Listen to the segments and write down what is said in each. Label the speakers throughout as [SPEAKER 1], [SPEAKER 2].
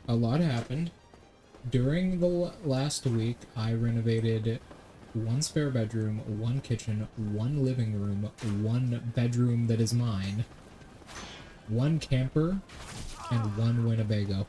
[SPEAKER 1] A lot happened. During the last week, I renovated one spare bedroom, one kitchen, one living room, one bedroom that is mine, one camper, and one Winnebago.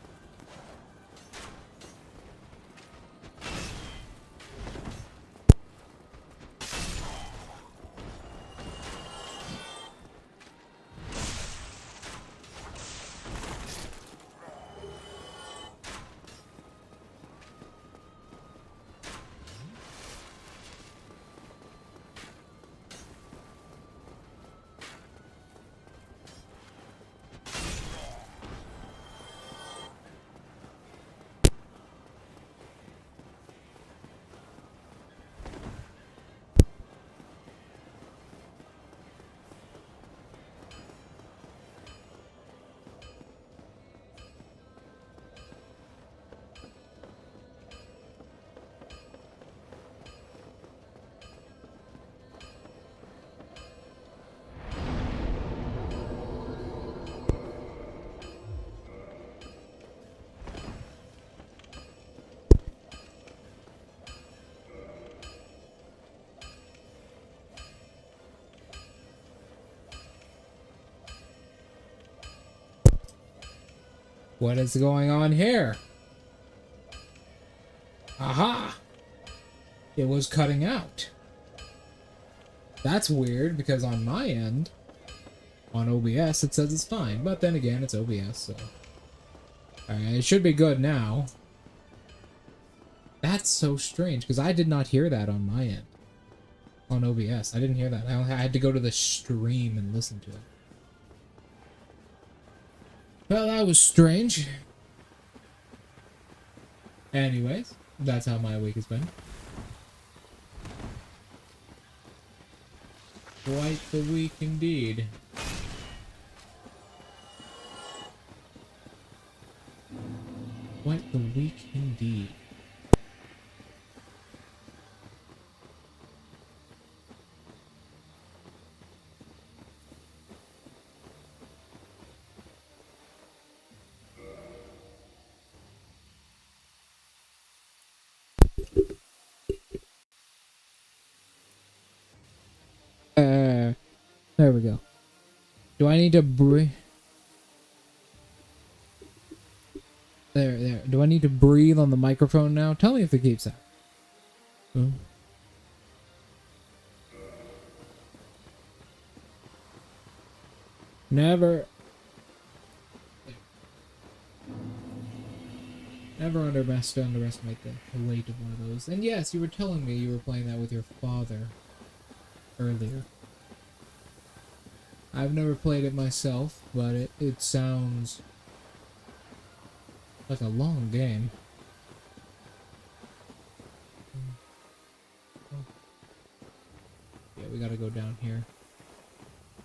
[SPEAKER 1] What is going on here? Aha! It was cutting out. That's weird because on my end, on OBS, it says it's fine. But then again, it's OBS, so... Alright, it should be good now. That's so strange because I did not hear that on my end. On OBS, I didn't hear that. I had to go to the stream and listen to it. Well, that was strange. Anyways, that's how my week has been. Quite the week indeed. Quite the week indeed. There we go. Do I need to breathe? There. Do I need to breathe on the microphone now? Tell me if it keeps out. Hmm. Never underestimate the weight of one of those. And yes, you were telling me you were playing that with your father earlier. I've never played it myself, but it sounds like a long game. Yeah, we gotta go down here.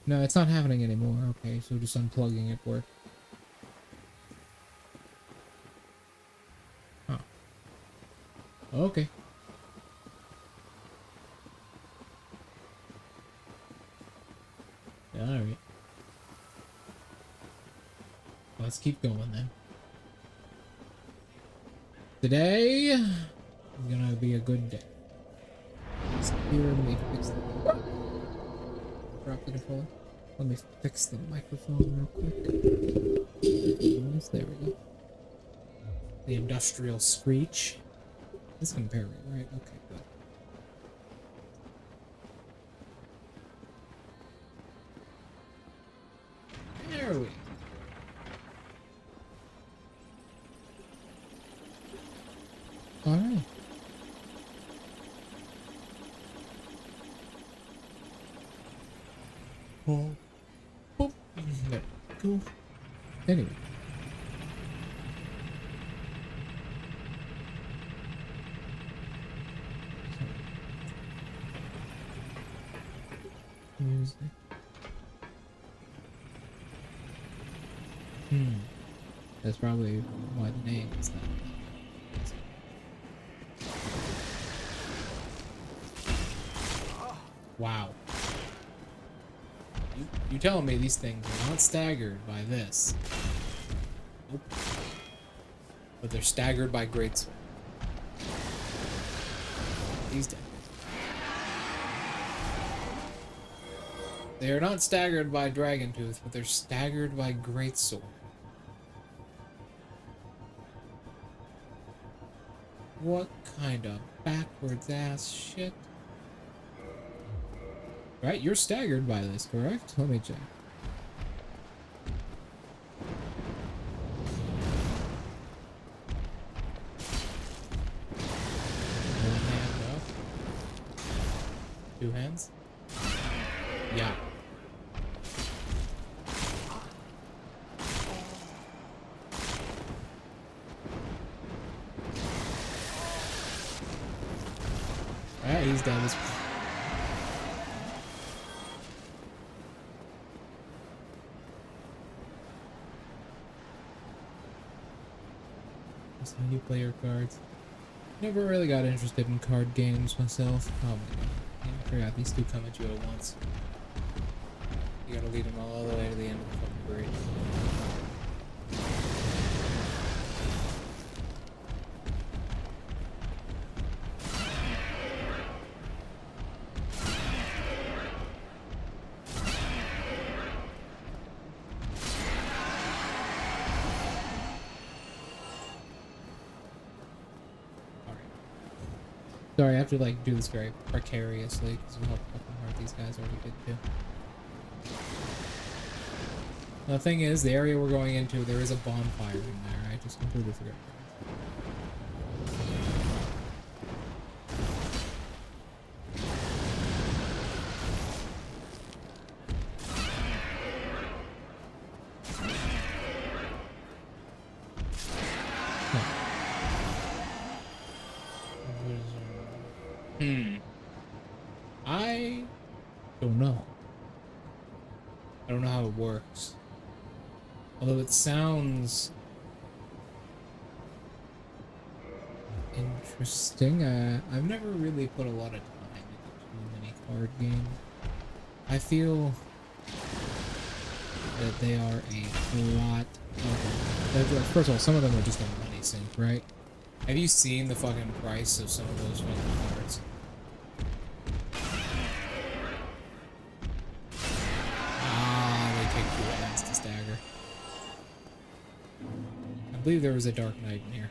[SPEAKER 1] No, it's not happening anymore. Okay, so just unplugging it worked. Huh. Okay. Alright. Let's keep going then. Today is gonna be a good day. Here, let me fix the... Drop the controller. Let me fix the microphone real quick. There we go. The industrial screech. This can pair it, right? Okay, good. There we go. Alright. Oh. Boop. There we go. Anyway. Music. That's probably why the name is that. Wow. You telling me these things are not staggered by this? Nope. But they're staggered by greats. He's dead. They are not staggered by Dragon Tooth, but they're staggered by Greatsword. What kind of backwards ass shit? Right, you're staggered by this, correct? Let me check. One hand up. Two hands? Yeah. Alright, he's done this. That's how you play your cards. Never really got interested in card games myself. Oh my god. Yeah, I forgot these two come at you at once. You gotta lead them all the way to the end of the fucking grade. Sorry, I have to like do this very precariously because of how fucking hard these guys already did too. The thing is, the area we're going into, there is a bonfire in there. I just completely forgot. I don't know. I don't know how it works. Although it sounds interesting. I've never really put a lot of time into too many card games. I feel that they are a lot of... First of all, some of them are just a money sink, right? Have you seen the fucking price of some of those fucking cards? To stagger. I believe there was a Dark Knight in here.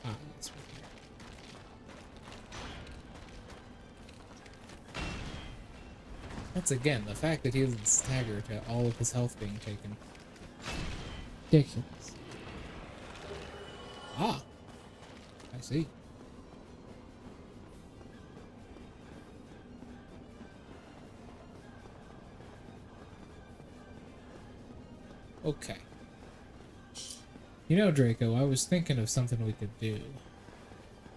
[SPEAKER 1] Ah, it's right here. Once again, the fact that he doesn't stagger to all of his health being taken. Ridiculous. Ah, I see. Okay. You know, Draco, I was thinking of something we could do.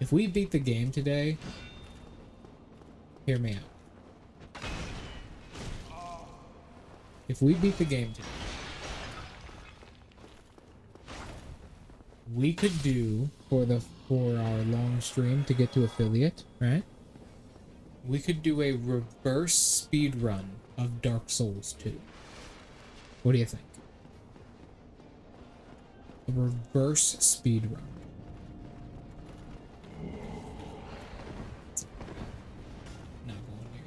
[SPEAKER 1] If we beat the game today, hear me out. If we beat the game today, we could do for our long stream to get to affiliate, right? We could do a reverse speed run of Dark Souls 2. What do you think? A reverse speed run. Not going near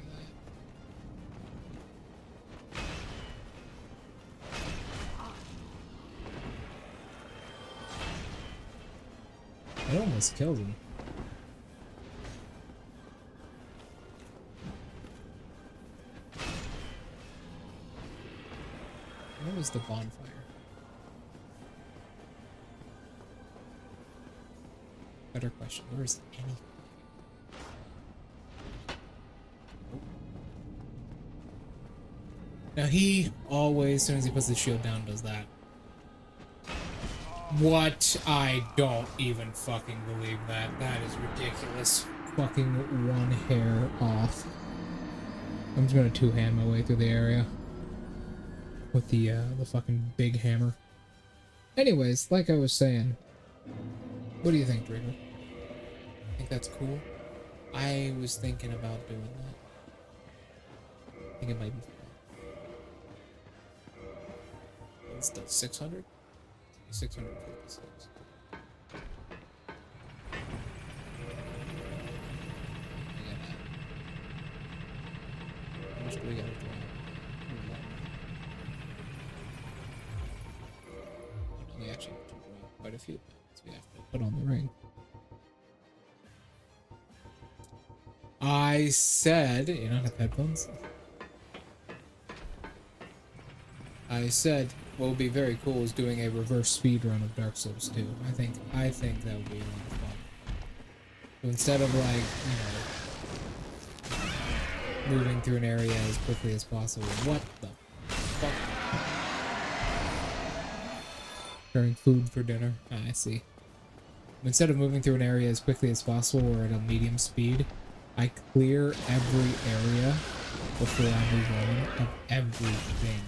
[SPEAKER 1] that. It almost killed him. Where was the bonfire? Better question, where is anything? Now he always, as soon as he puts the shield down, does that. What? I don't even fucking believe that. That is ridiculous. Fucking one hair off. I'm just gonna two-hand my way through the area. With the fucking big hammer. Anyways, like I was saying. What do you think, Draco? Think that's cool? I was thinking about doing that. I think it might be fun. It's the 600? 656. How much do we gotta do? We actually have to do quite a few things we have to put on the ring. I said, you don't have headphones? I said what would be very cool is doing a reverse speed run of Dark Souls 2. I think that would be a lot of fun. So instead of like, you know, moving through an area as quickly as possible. What the fuck? Preparing food for dinner. Ah, I see. Instead of moving through an area as quickly as possible or at a medium speed, I clear every area before I move on of everything.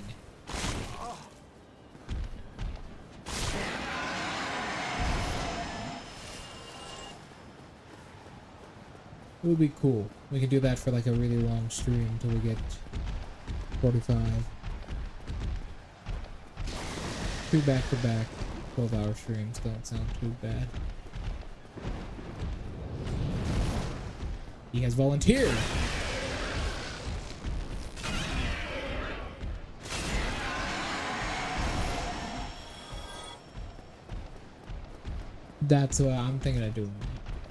[SPEAKER 1] It would be cool. We could do that for like a really long stream until we get 45. 2 back-to-back 12-hour streams don't sound too bad. He has volunteered! That's what I'm thinking of doing.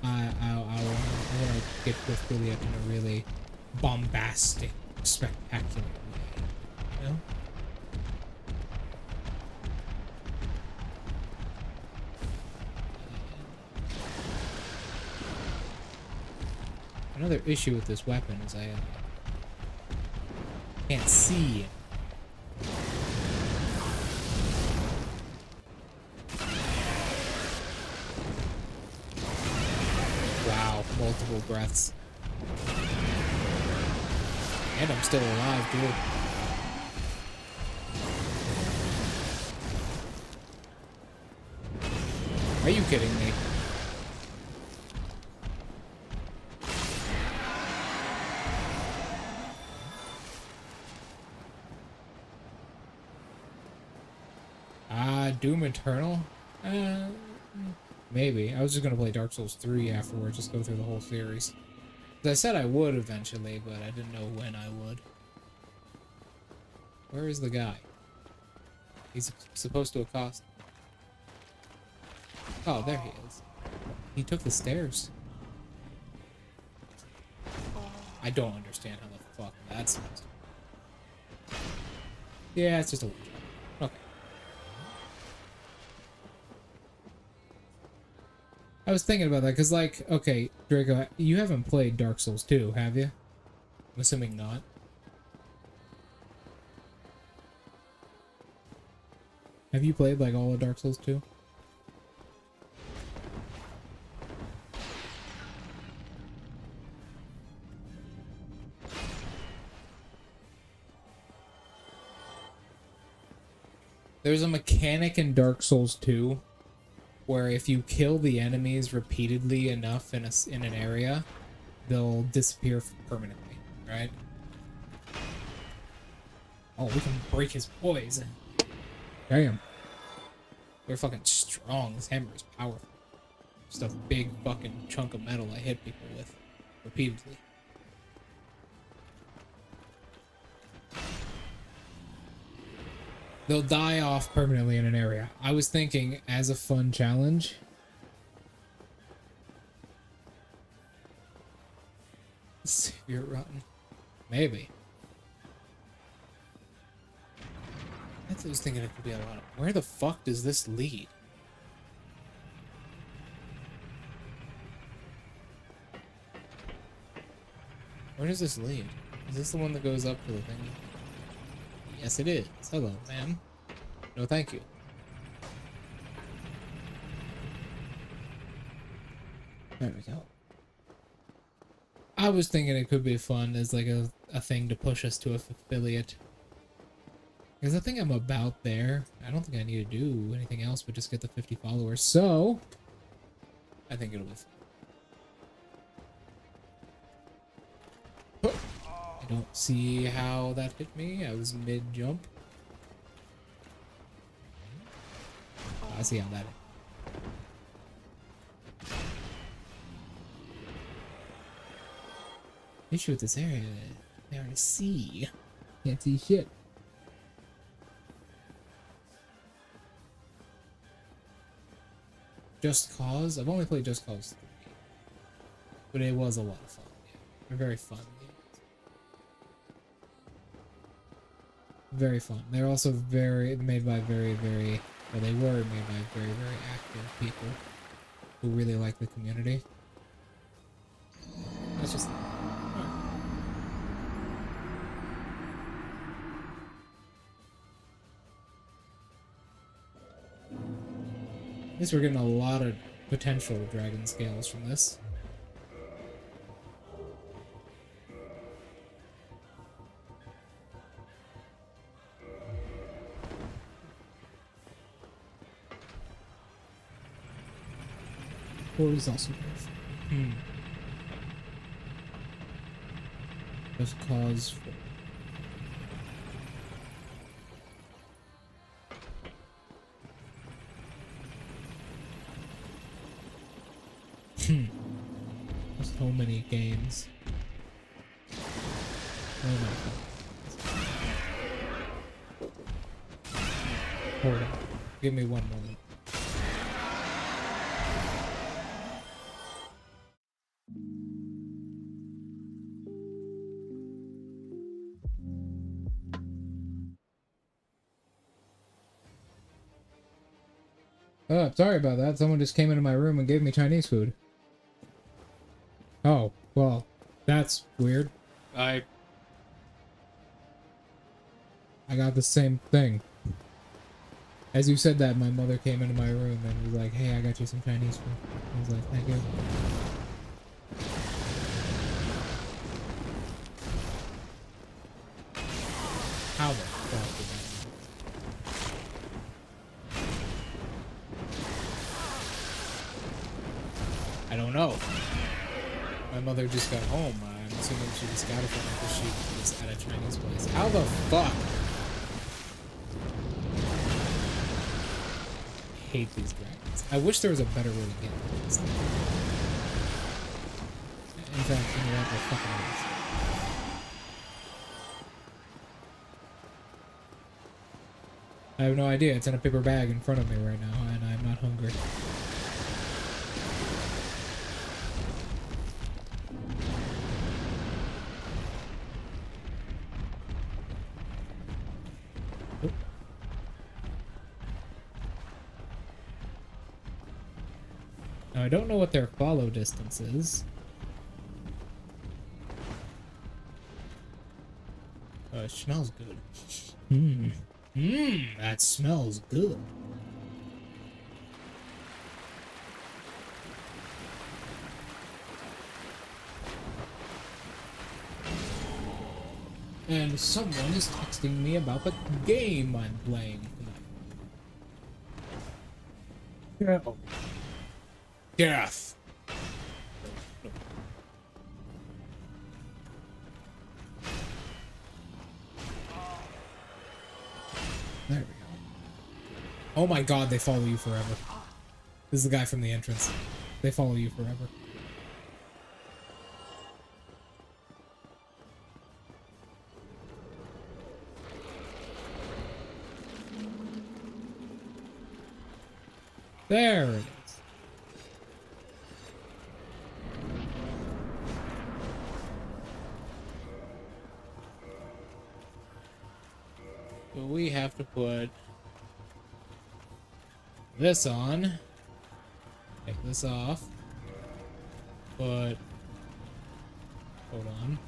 [SPEAKER 1] I want to get with Billy up in a really bombastic, spectacular way. You know? Another issue with this weapon is I can't see. Wow, multiple breaths. And I'm still alive, dude. Are you kidding me? Doom Eternal? Maybe. I was just gonna play Dark Souls 3 afterwards, just go through the whole series. I said I would eventually, but I didn't know when I would. Where is the guy? He's supposed to accost. Oh, there he is. He took the stairs. I don't understand how the fuck that's supposed to. Yeah, it's just a... Okay. I was thinking about that, because, like, okay, Draco, you haven't played Dark Souls 2, have you? I'm assuming not. Have you played, like, all of Dark Souls 2? There's a mechanic in Dark Souls 2 where if you kill the enemies repeatedly enough in an area, they'll disappear permanently, right? Oh, we can break his poison. Damn. They're fucking strong. This hammer is powerful. Just a big fucking chunk of metal I hit people with repeatedly. They'll die off permanently in an area. I was thinking, as a fun challenge, Spirit Rotten. Maybe. I was thinking it could be a lot of... Where the fuck does this lead? Where does this lead? Is this the one that goes up to the thing? Yes, it is. Hello, ma'am. No, thank you. There we go. I was thinking it could be fun as like a thing to push us to a affiliate. Because I think I'm about there. I don't think I need to do anything else but just get the 50 followers. So, I think it'll be fun. I don't see how that hit me. I was mid-jump. I see how that is. The issue with this area, they are to see. Can't see shit. Just Cause? I've only played Just Cause 3. But it was a lot of fun. Yeah. They're very fun games. Very fun. They're also made by well, they were made by very active people who really like the community. That's just... At least we're getting a lot of potential dragon scales from this. Port is also good. Just Cause 4. So many games. Oh my god. Hold on. Give me one moment. Oh, sorry about that. Someone just came into my room and gave me Chinese food. Oh, well, that's weird. I got the same thing. As you said that, my mother came into my room and was like, hey, I got you some Chinese food. I was like, thank you. How the fuck did that? I don't know. My mother just got home. I'm assuming she just got it from me because she was at a Chinese place. How the fuck? I hate these dragons. I wish there was a better way to get this thing. In fact, you know what? They're fucking nice. I have no idea. It's in a paper bag in front of me right now, and I'm not hungry. Now, I don't know what their follow distance is. Oh, it smells good. That smells good. And someone is texting me about the game I'm playing tonight. Yeah. Death. There we go. Oh my god, they follow you forever. This is the guy from the entrance. They follow you forever. There it is. So we have to put this on, take this off, hold on,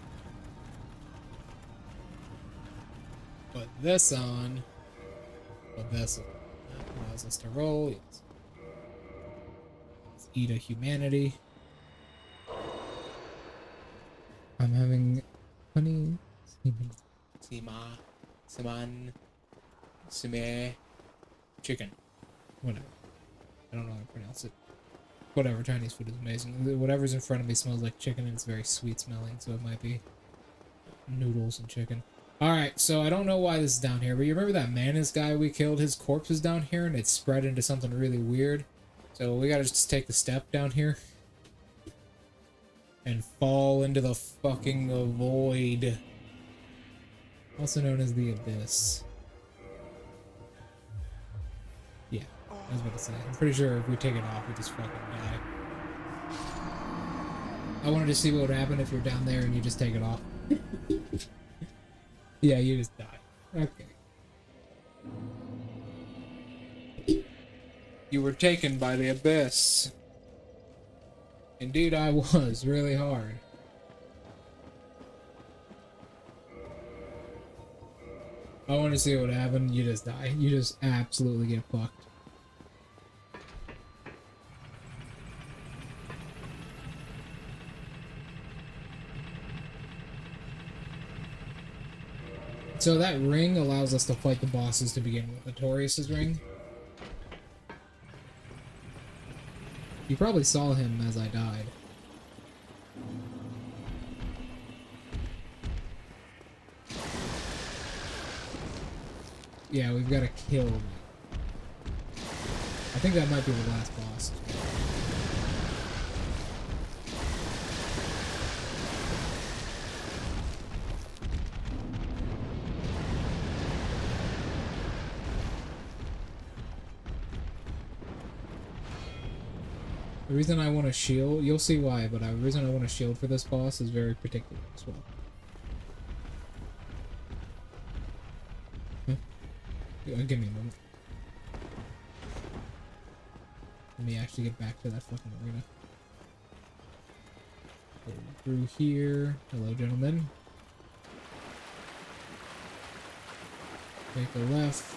[SPEAKER 1] put this on, put this on. That allows us to roll. Yes. Let's eat a humanity. I'm having honey. Sime chicken. Whatever. I don't know how to pronounce it. Whatever, Chinese food is amazing. Whatever's in front of me smells like chicken and it's very sweet smelling, so it might be noodles and chicken. Alright, so I don't know why this is down here, but you remember that Manus guy we killed? His corpse is down here, and it's spread into something really weird. So we gotta just take the step down here. And fall into the fucking void. Also known as the Abyss. Yeah, I was about to say. I'm pretty sure if we take it off, we just fucking die. I wanted to see what would happen if you're down there and you just take it off. Yeah, you just die. Okay. You were taken by the Abyss. Indeed I was, really hard. I want to see what would happen, you just die. You just absolutely get fucked. So that ring allows us to fight the bosses to begin with. Notorious's ring. You probably saw him as I died. Yeah, we've got to kill him. I think that might be the last boss. The reason I want to shield, you'll see why, but the reason I want to shield for this boss is very particular as well. Huh? Give me a moment. Let me actually get back to that fucking arena. Go through here. Hello, gentlemen. Take a left.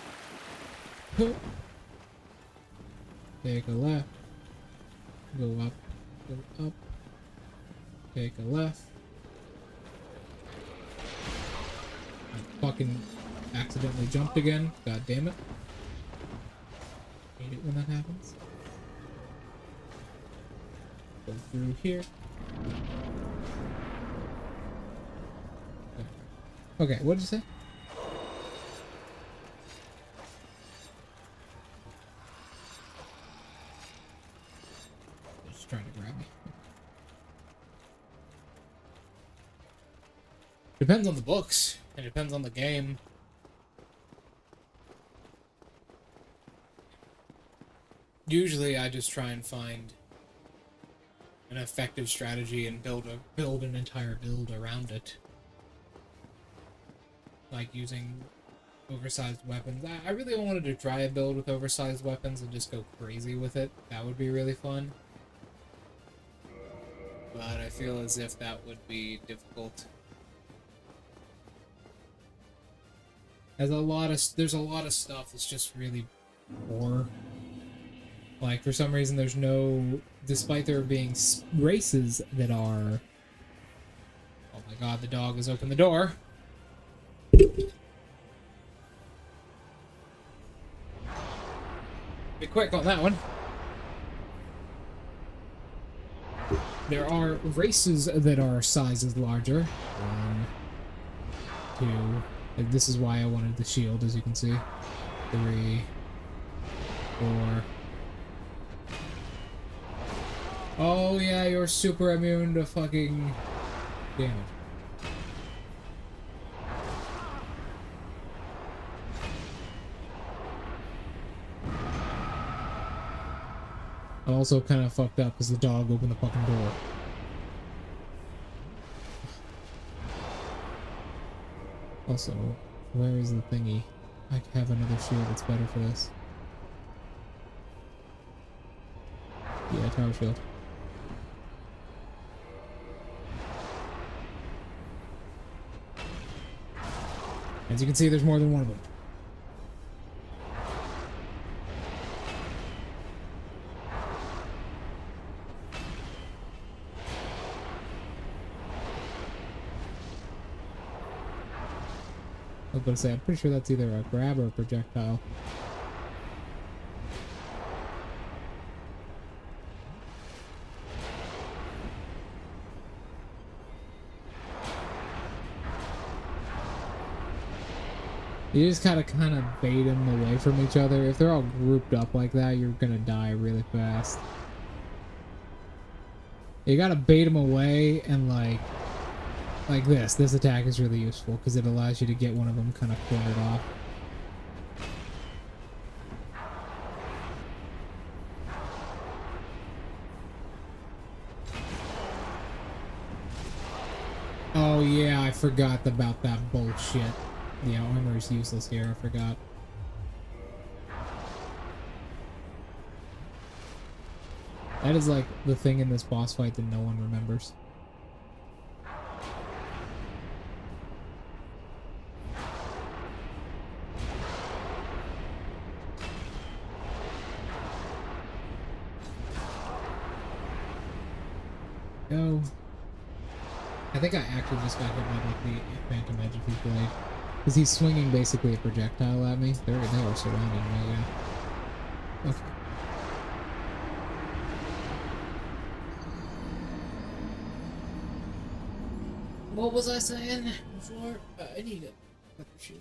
[SPEAKER 1] Take a left. Go up, go up, take a left. I fucking accidentally jumped again, god damn it. Hate it when that happens. Go through here. Okay, what did you say? Trying to grab me. Depends on the books. It depends on the game. Usually I just try and find an effective strategy and build an entire build around it. Like using oversized weapons. I really wanted to try a build with oversized weapons and just go crazy with it. That would be really fun. But I feel as if that would be difficult. There's a lot of stuff that's just really poor. Like, for some reason there's no, despite there being races that are... Oh my god, the dog has opened the door. Be quick on that one. There are races that are sizes larger. 1, 2. Like, this is why I wanted the shield, as you can see. 3, 4. Oh yeah, you're super immune to fucking damage. I'm also kind of fucked up because the dog opened the fucking door. Also, where is the thingy? I have another shield that's better for this. Yeah, tower shield. As you can see, there's more than one of them. I was going to say, I'm pretty sure that's either a grab or a projectile. You just kind of bait them away from each other. If they're all grouped up like that, you're gonna die really fast. You gotta bait them away and like this. This attack is really useful because it allows you to get one of them kind of cornered off. Oh yeah, I forgot about that bullshit. Yeah, armor is useless here, I forgot. That is like the thing in this boss fight that no one remembers. Go. I think I actually just got hit by like the phantom edge of his blade. Because he's swinging basically a projectile at me. They are surrounding me, yeah. Okay. What was I saying before? I need a pepper shield.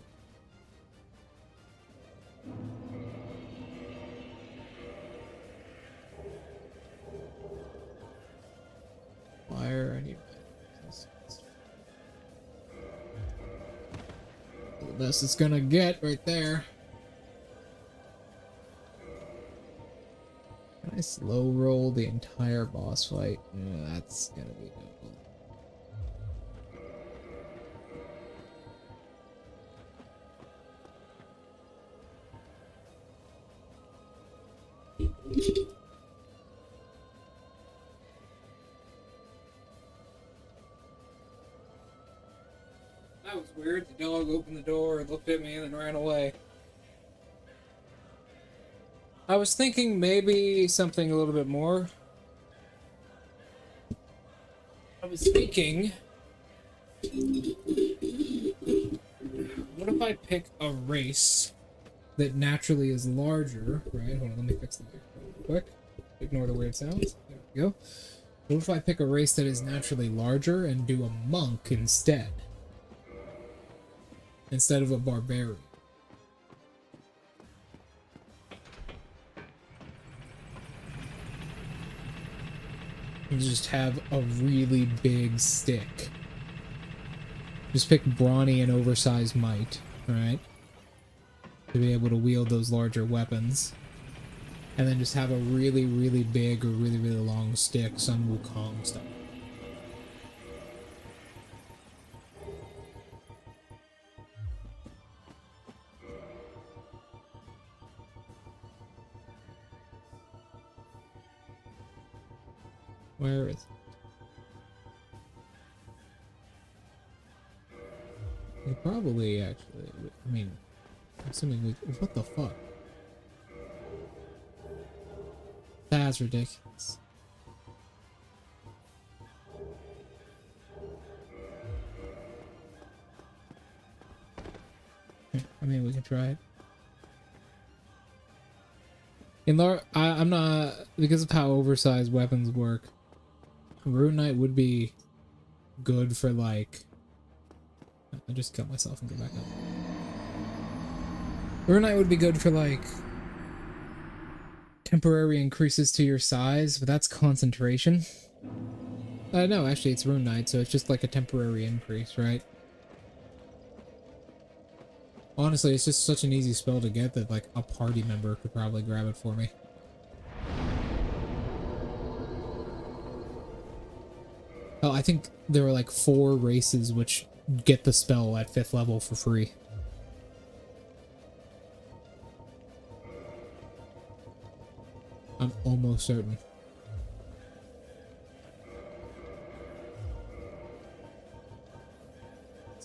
[SPEAKER 1] Fire, I need the best it's gonna get right there. Can I slow roll the entire boss fight? Yeah, that's gonna be difficult. That was weird. The dog opened the door, looked at me, and then ran away. I was thinking maybe something a little bit more. I was thinking, what if I pick a race that naturally is larger, right? Hold on, let me fix the microphone real quick. Ignore the weird sounds. There we go. What if I pick a race that is naturally larger and do a monk instead of a barbarian? And just have a really big stick. Just pick brawny and oversized might, right? To be able to wield those larger weapons. And then just have a really, really big or really, really long stick, Sun Wukong style. Where is it? We probably actually, I mean, assuming we, what the fuck? That's ridiculous. I mean, we can try it. I'm not, because of how oversized weapons work, Rune Knight would be good for like, I just cut myself and go back up. Rune Knight would be good for like temporary increases to your size, but that's concentration. No, actually it's Rune Knight, so it's just like a temporary increase, right? Honestly, it's just such an easy spell to get that like a party member could probably grab it for me. Oh, I think there were like 4 races which get the spell at 5th level for free. I'm almost certain.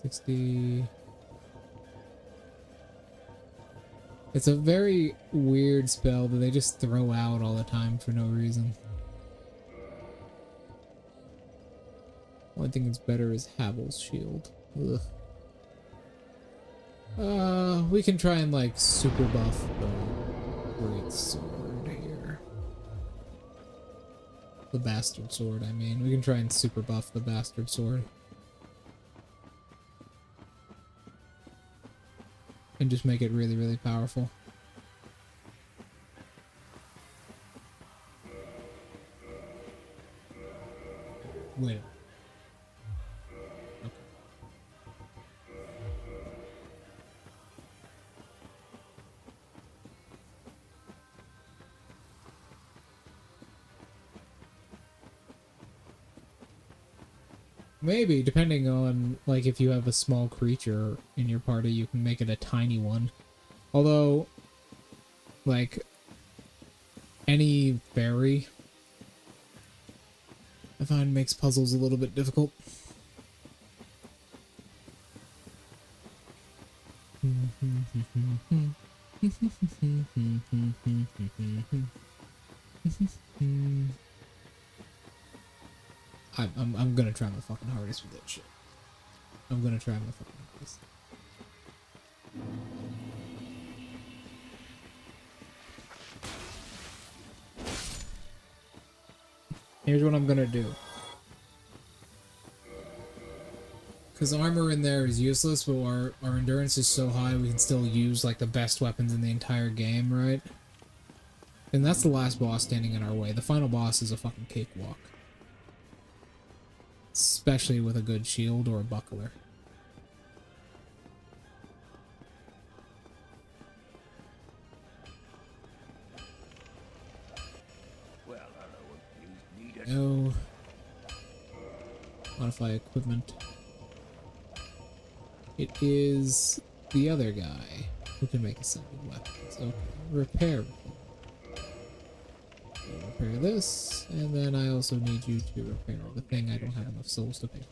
[SPEAKER 1] $60. It's a very weird spell that they just throw out all the time for no reason. Only thing that's better is Havel's shield. Ugh. We can try and like super buff the great sword here. The bastard sword, I mean. We can try and super buff the bastard sword. and just make it really, really powerful. Wait. Okay. Maybe, depending on, like, if you have a small creature in your party, you can make it a tiny one. Although, like, any fairy, I find makes puzzles a little bit difficult. I'm gonna try my fucking hardest with that shit. I'm gonna try my fucking hardest. Here's what I'm gonna do. Because armor in there is useless, but our endurance is so high we can still use like the best weapons in the entire game, right? And that's the last boss standing in our way. The final boss is a fucking cakewalk. Especially with a good shield or a buckler. No. Modify equipment. It is the other guy who can make ascended weapons. Okay. Repair. Repair this, and then I also need you to repair the thing I don't have enough souls to pay for.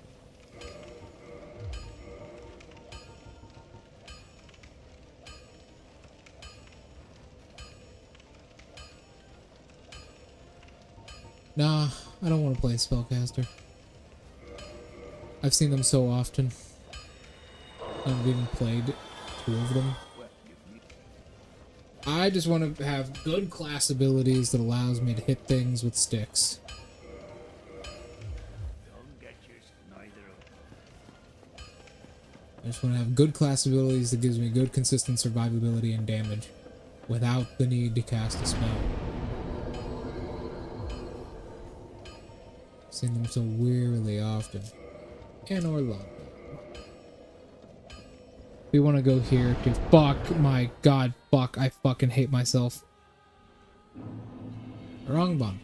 [SPEAKER 1] Nah, I don't want to play a spellcaster. I've seen them so often. I've even played 2 of them. I just want to have good class abilities that allows me to hit things with sticks. I just want to have good class abilities that gives me good consistent survivability and damage without the need to cast a spell. I've seen them so wearily often. And Orlando. We want to go here to fuck my god, fuck, I fucking hate myself. Wrong bonfire.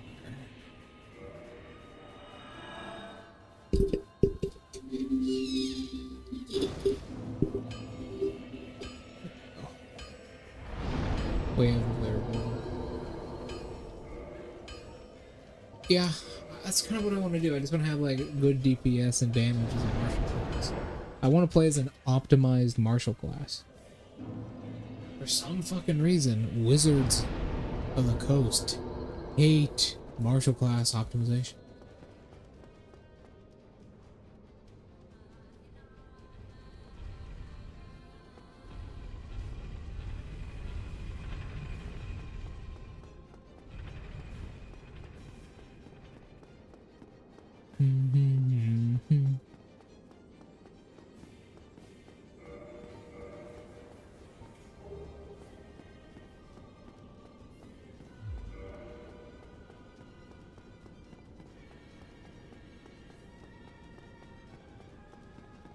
[SPEAKER 1] Way over there. Yeah, that's kind of what I want to do. I just want to have like good DPS and damage as a martial class. I want to play as an optimized martial class. For some fucking reason, Wizards of the Coast hate martial class optimization.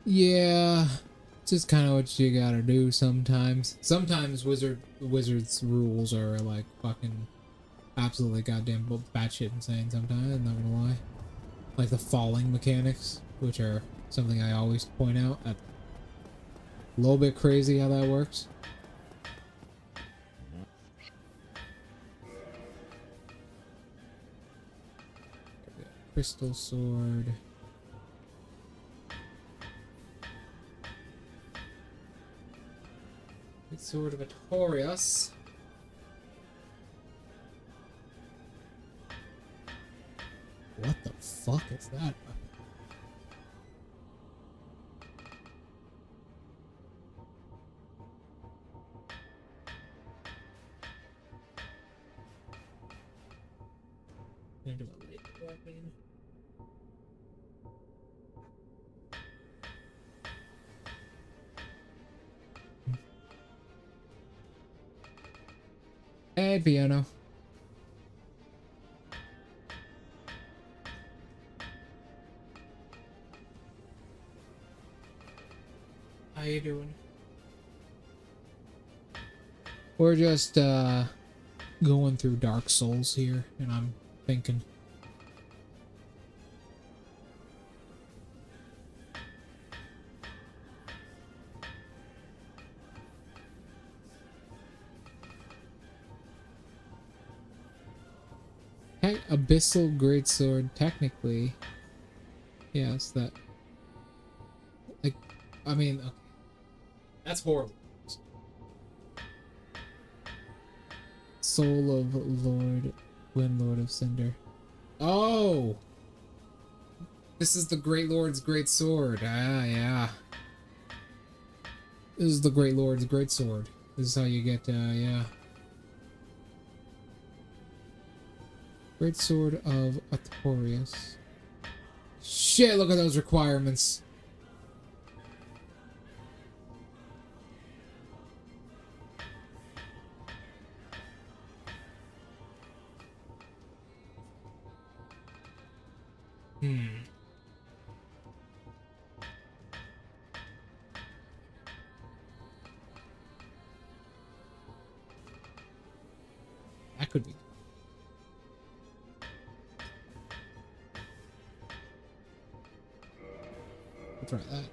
[SPEAKER 1] Yeah, it's just kind of what you gotta do sometimes. Sometimes Wizards rules are like fucking absolutely goddamn batshit insane sometimes, I'm not gonna lie. Like the falling mechanics, which are something I always point out. A little bit crazy how that works. Crystal sword. Sword of Atorius. What the fuck is that? Hey, piano. How you doing? We're just going through Dark Souls here, and I'm thinking. Hey, Abyssal Greatsword, technically. Yes, that. Like, I mean, okay. That's horrible. Soul of Lord, Wind Lord of Cinder. Oh! This is the Great Lord's Great Sword. Ah, yeah. This is the Great Lord's Great Sword. This is how you get, yeah. Great Sword of Artorias. Shit, look at those requirements. That could be. We'll try that.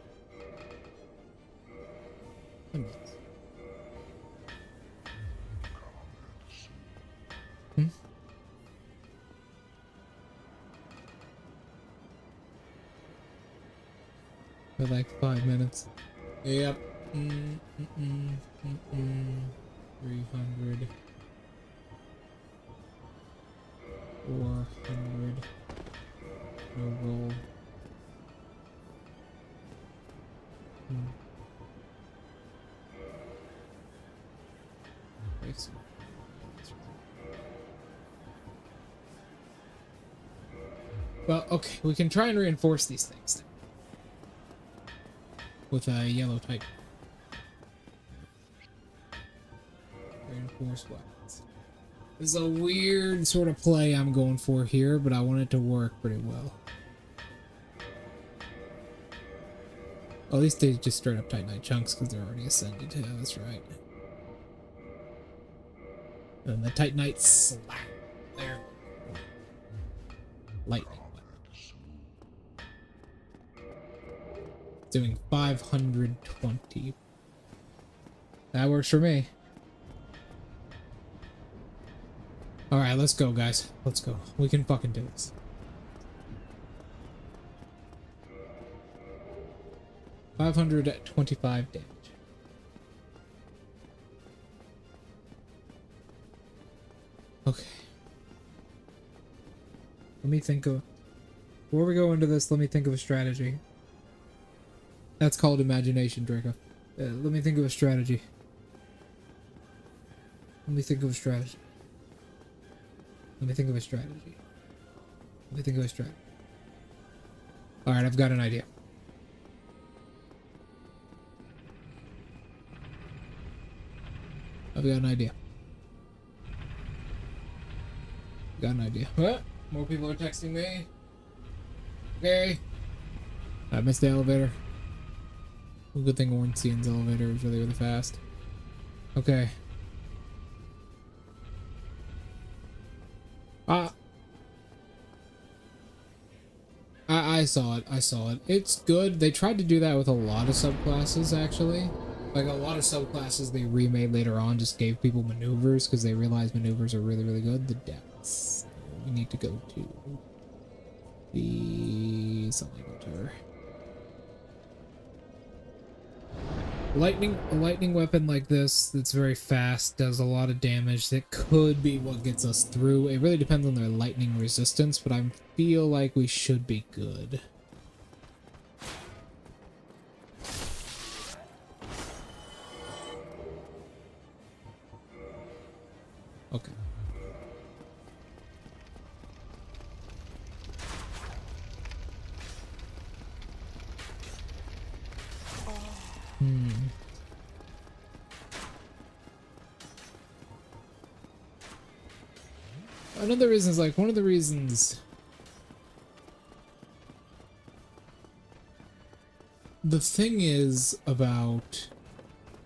[SPEAKER 1] For like 5 minutes. Yep. 300. 400. No roll. Well, okay, we can try and reinforce these things with a yellow type. Reinforce weapons. This is a weird sort of play I'm going for here, but I want it to work pretty well. Well, at least they just straight up Titanite chunks because they're already ascended. Yeah, that's right. And the Titanite slap. There. Lightning. Doing 520. That works for me. Alright, let's go, guys. Let's go. We can fucking do this. 525 damage. Okay. Let me think of... Before we go into this, let me think of a strategy. That's called imagination, Draco. Let me think of a strategy. Let me think of a strategy. Let me think of a strategy. Let me think of a strategy. Alright, I've got an idea. I've got an idea. Got an idea. What? More people are texting me. Okay. I missed the elevator. Well, good thing Ornstein's elevator is really, really fast. Okay. I saw it. I saw it. It's good. They tried to do that with a lot of subclasses, actually. Like, a lot of subclasses they remade later on just gave people maneuvers because they realized maneuvers are really, really good. The depths. We need to go to the something altar. A lightning weapon like this that's very fast does a lot of damage. That could be what gets us through. It really depends on their lightning resistance, but I feel like we should be good. Okay. another reason is like one of the reasons the thing is about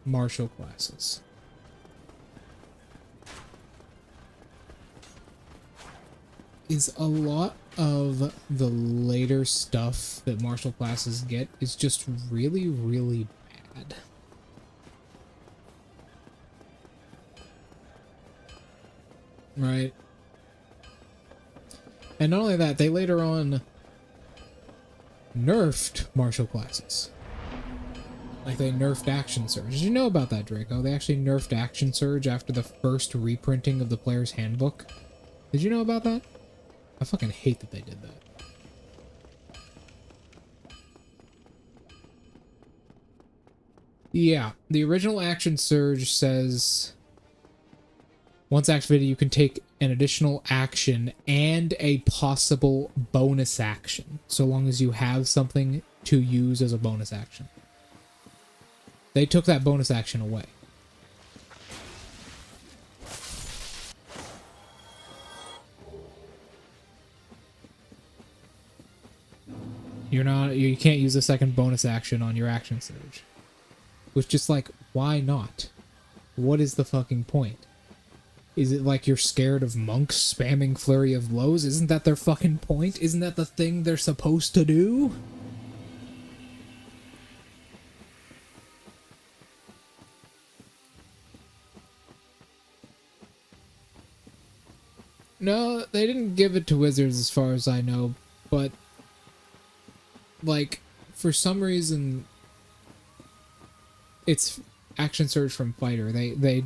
[SPEAKER 1] martial classes. Is a lot of the later stuff that martial classes get is just really, really bad. Right? And not only that, they later on nerfed martial classes. Like they nerfed Action Surge. Did you know about that, Draco? They actually nerfed Action Surge after the first reprinting of the player's handbook. Did you know about that? I fucking hate that they did that. Yeah, the original Action Surge says once activated, you can take an additional action and a possible bonus action, so long as you have something to use as a bonus action. They took that bonus action away. You can't use a second bonus action on your Action Surge. Which just like, why not? What is the fucking point? Is it like you're scared of monks spamming Flurry of Blows? Isn't that their fucking point? Isn't that the thing they're supposed to do? No, they didn't give it to wizards as far as I know, but like for some reason it's Action Surge from Fighter. They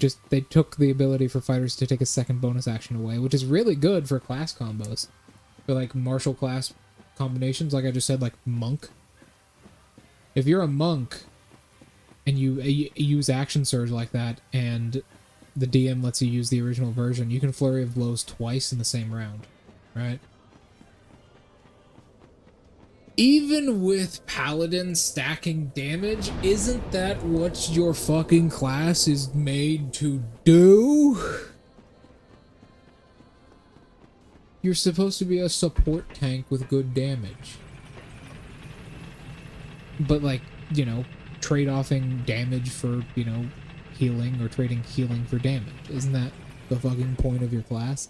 [SPEAKER 1] took the ability for fighters to take a second bonus action away, which is really good for class combos. For like martial class combinations, like I just said, like monk. If you're a monk and you use Action Surge like that and the DM lets you use the original version, you can Flurry of Blows twice in the same round, right? Even with Paladin stacking damage, isn't that what your fucking class is made to do? You're supposed to be a support tank with good damage. But like, you know, trade-offing damage for, you know, healing or trading healing for damage. Isn't that the fucking point of your class?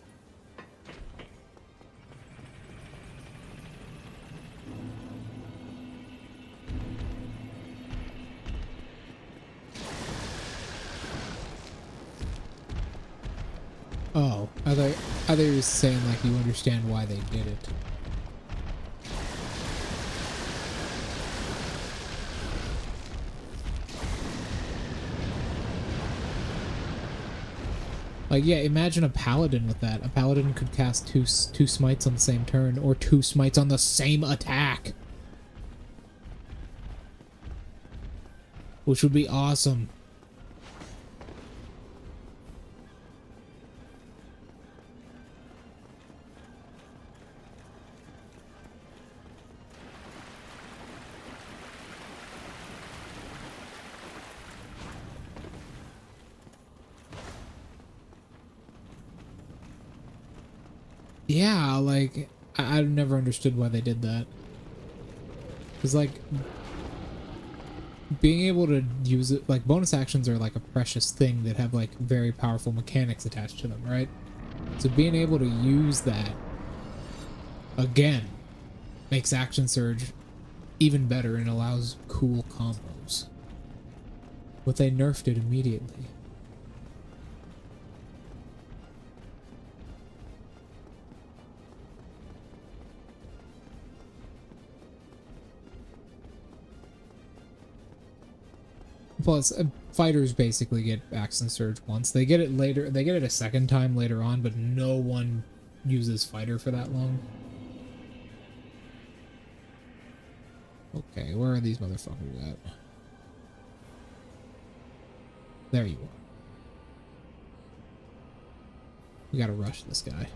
[SPEAKER 1] Oh, I thought you were saying like you understand why they did it. Like, yeah, imagine a paladin with that. A paladin could cast two smites on the same turn, or 2 smites on the same attack. Which would be awesome. Yeah, like, I've never understood why they did that. Because, like, being able to use it, like, bonus actions are, like, a precious thing that have, like, very powerful mechanics attached to them, right? So being able to use that, again, makes Action Surge even better and allows cool combos. But they nerfed it immediately. Plus, fighters basically get Action Surge once. They get it later. They get it a second time later on, but no one uses fighter for that long. Okay, where are these motherfuckers at? There you are. We gotta rush this guy.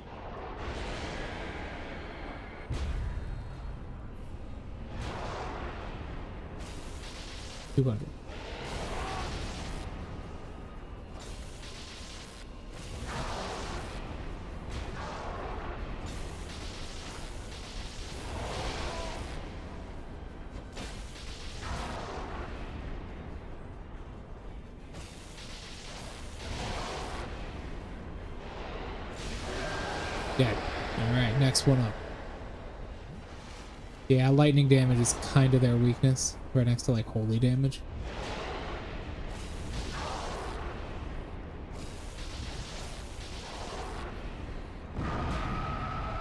[SPEAKER 1] $200. Dead. Alright, next one up. Yeah, lightning damage is kind of their weakness, right next to like holy damage.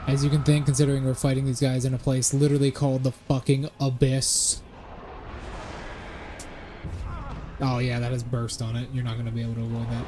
[SPEAKER 1] As you can think, considering we're fighting these guys in a place literally called the fucking Abyss. Oh yeah, that has burst on it. You're not going to be able to avoid that.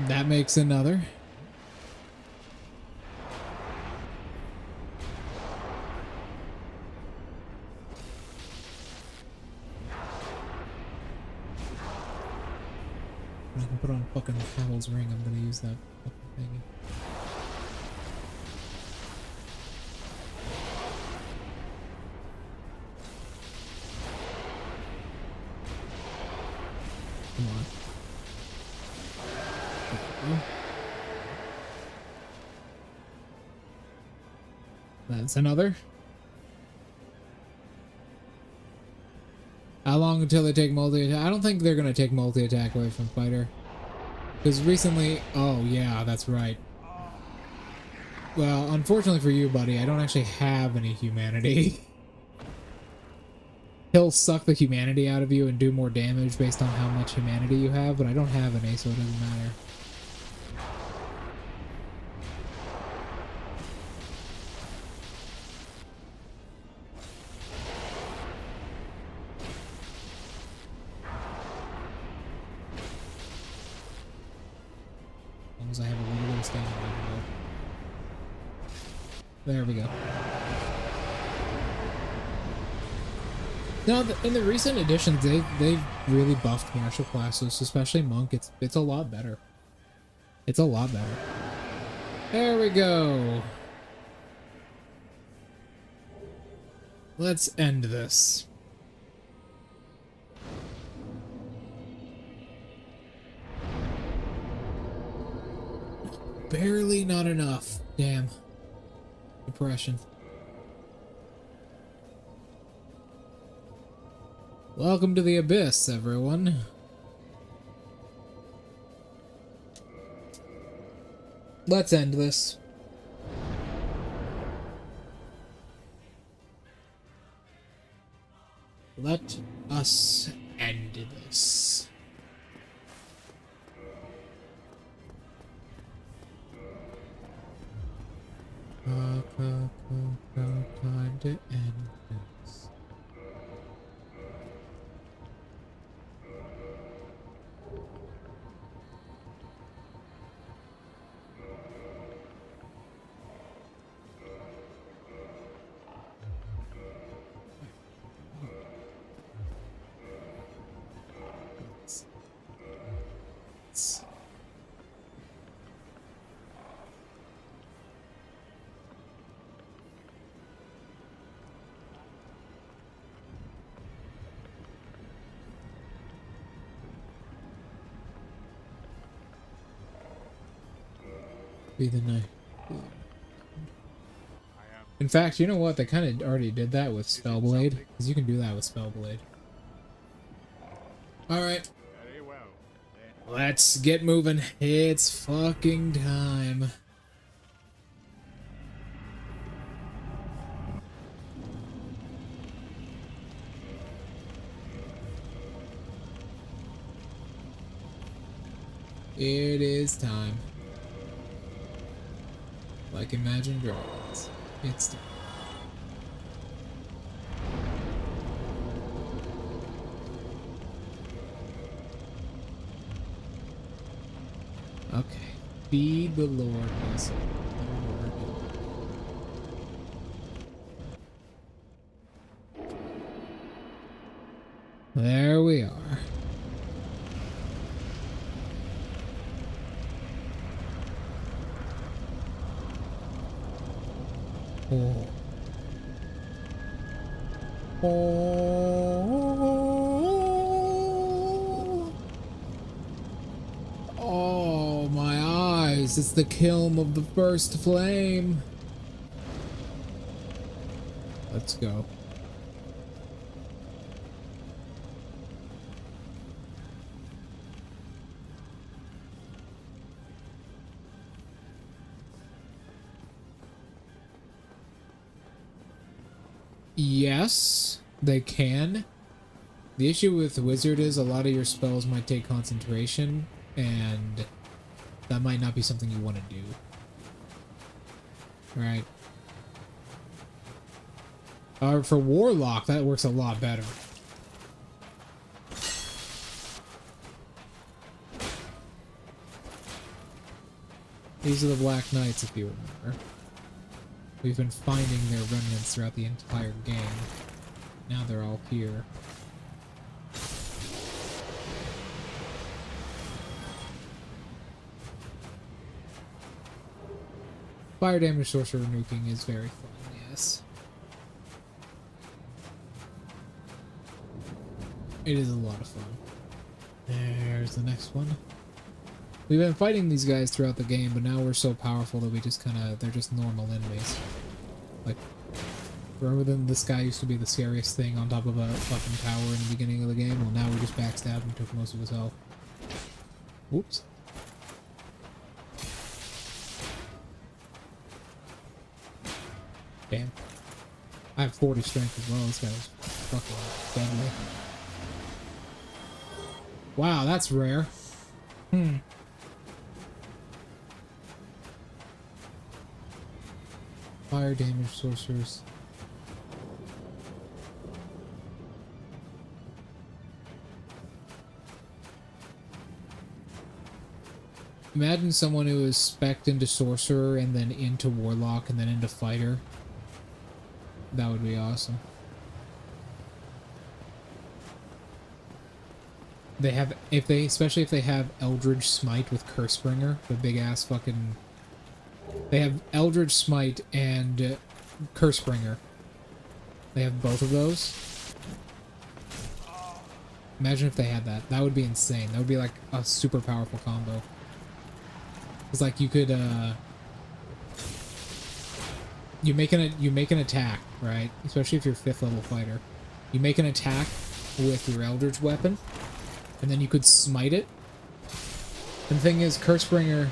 [SPEAKER 1] That makes another. I can put on fucking Purrple's ring. I'm gonna use that fucking thingy. Come on. That's another. How long until they take multi-attack? I don't think they're gonna take multi-attack away from fighter. Because recently... Oh, yeah, that's right. Well, unfortunately for you, buddy, I don't actually have any humanity. He'll suck the humanity out of you and do more damage based on how much humanity you have, but I don't have any, so it doesn't matter. As I have a little bit of stamina. There we go. No, in the recent editions, they've really buffed martial classes, especially monk. It's a lot better. It's a lot better. There we go. Let's end this. Barely not enough. Damn. Depression. Welcome to the Abyss, everyone. Let's end this. Let us end this. Time to end this. Be the night. In fact, you know what? They kind of already did that with Spellblade, because you can do that with Spellblade. Alright. Let's get moving. It's fucking time. It is time. Like Imagine Dragons. It's time. Okay. Feed the Lord, my soul. There we are. Oh. Oh. This is the kiln of the first flame. Let's go. Yes, they can. The issue with Wizard is a lot of your spells might take concentration, and that might not be something you want to do. Right. For Warlock, that works a lot better. These are the Black Knights, if you remember. We've been finding their remnants throughout the entire game. Now they're all here. Fire damage sorcerer nuking is very fun, yes. It is a lot of fun. There's the next one. We've been fighting these guys throughout the game, but now we're so powerful that we just they're just normal enemies. Like, remember then this guy used to be the scariest thing on top of a fucking tower in the beginning of the game? Well, now we just backstabbed and took most of his health. Whoops. Damn. I have 40 strength as well. This guy's fucking deadly. Wow, that's rare. Fire damage sorcerers. Imagine someone who is spec'd into sorcerer and then into warlock and then into fighter. That would be awesome. They have, especially if they have Eldritch Smite with Cursebringer, the big ass fucking. They have Eldritch Smite and Cursebringer. They have both of those. Imagine if they had that. That would be insane. That would be like a super powerful combo. It's like you could you make an attack, right? Especially if you're 5th level fighter. You make an attack with your Eldritch weapon, and then you could smite it. And the thing is, Cursebringer.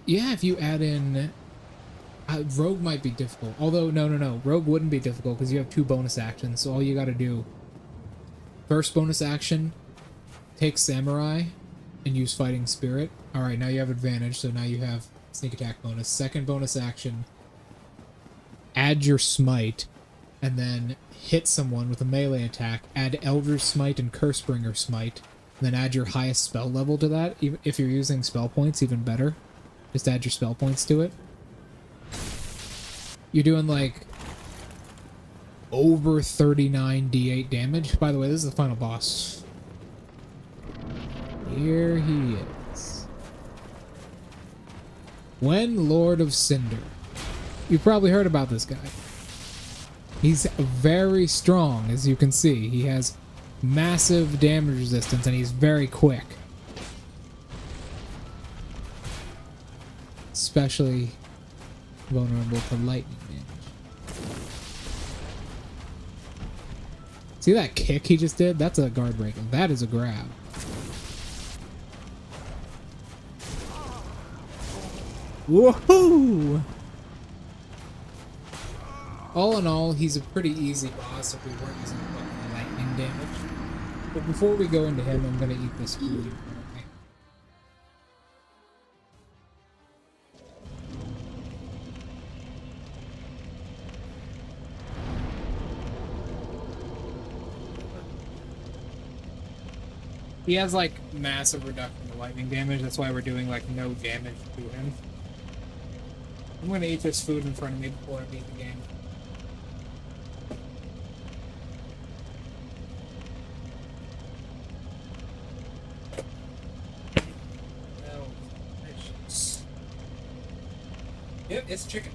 [SPEAKER 1] Yeah, if you add in... Rogue might be difficult. Although, no. Rogue wouldn't be difficult because you have 2 bonus actions. So all you gotta do... First bonus action, take Samurai and use Fighting Spirit. Alright, now you have advantage, so now you have sneak attack bonus. Second bonus action, add your Smite, and then hit someone with a melee attack. Add Eldritch Smite and Cursebringer Smite. And then add your highest spell level to that. Even if you're using spell points, even better. Just add your spell points to it. You're doing like over 39 d8 damage. By the way, this is the final boss. Here he is. Wen, Lord of Cinder. You've probably heard about this guy. He's very strong, as you can see. He has massive damage resistance, and he's very quick. Especially vulnerable to lightning damage. See that kick he just did? That's a guard breaker. That is a grab. Woohoo! All in all, he's a pretty easy boss if we weren't using fucking lightning damage. But before we go into him, I'm gonna eat this food. He has like massive reduction to lightning damage, that's why we're doing like no damage to him. I'm gonna eat this food in front of me before I beat the game. Oh, delicious. Yep, it's chicken.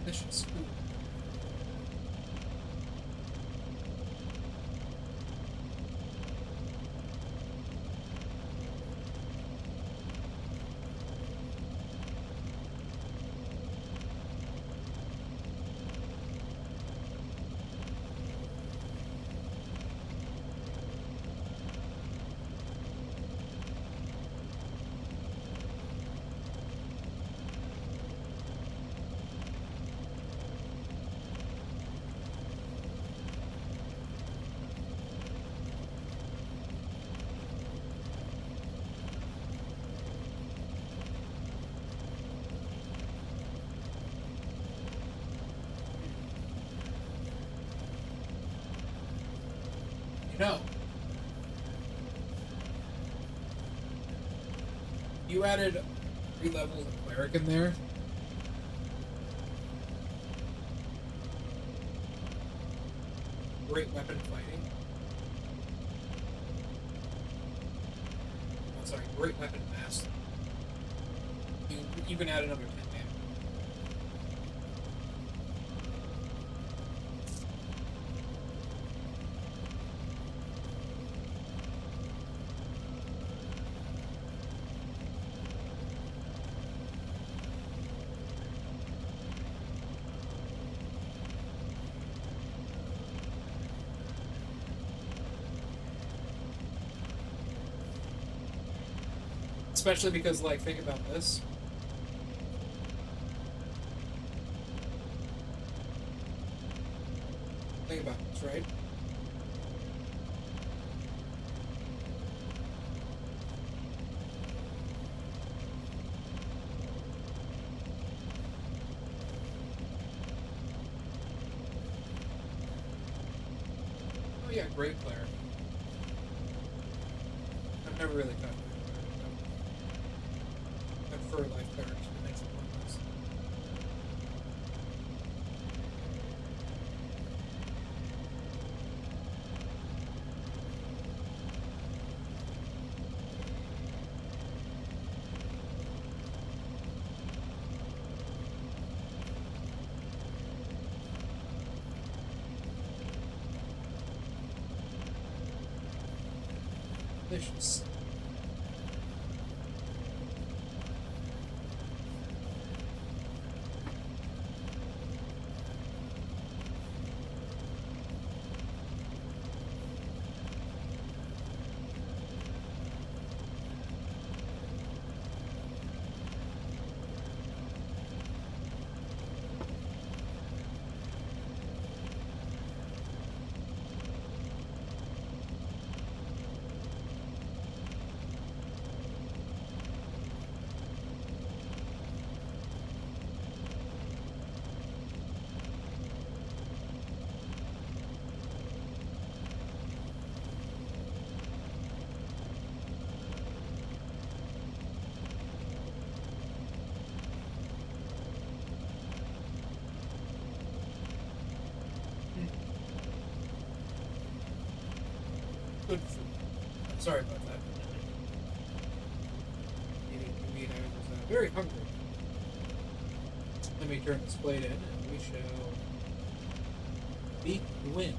[SPEAKER 1] Delicious food. You know, you added 3 levels of cleric in there. Great weapon fighting. Oh, sorry, great weapon master. You can add another 10 damage. Especially because, like, think about this. Think about this, right? Oh yeah, great player. I've never really touched it. For life clerics, but makes it pointless. Delicious. Good food. I'm sorry about that. Eating too meat, I was very hungry. Let me turn this plate in, and we shall beat the win.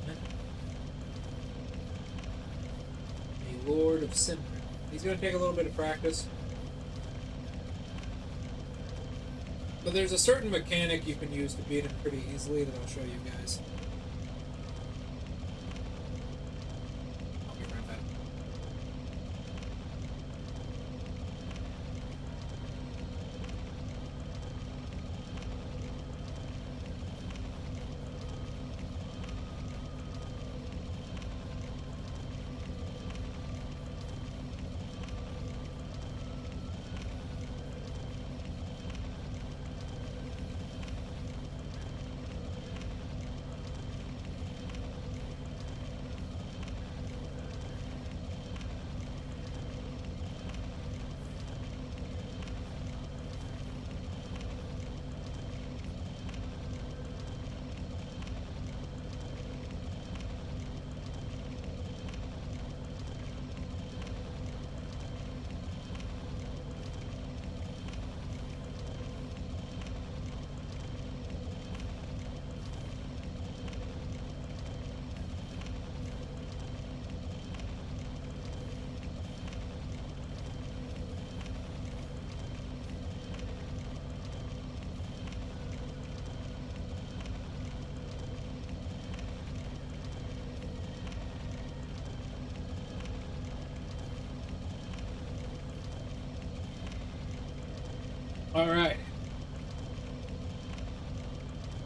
[SPEAKER 1] The Lord of Cinder. He's going to take a little bit of practice. But there's a certain mechanic you can use to beat him pretty easily that I'll show you guys. I'll be right back.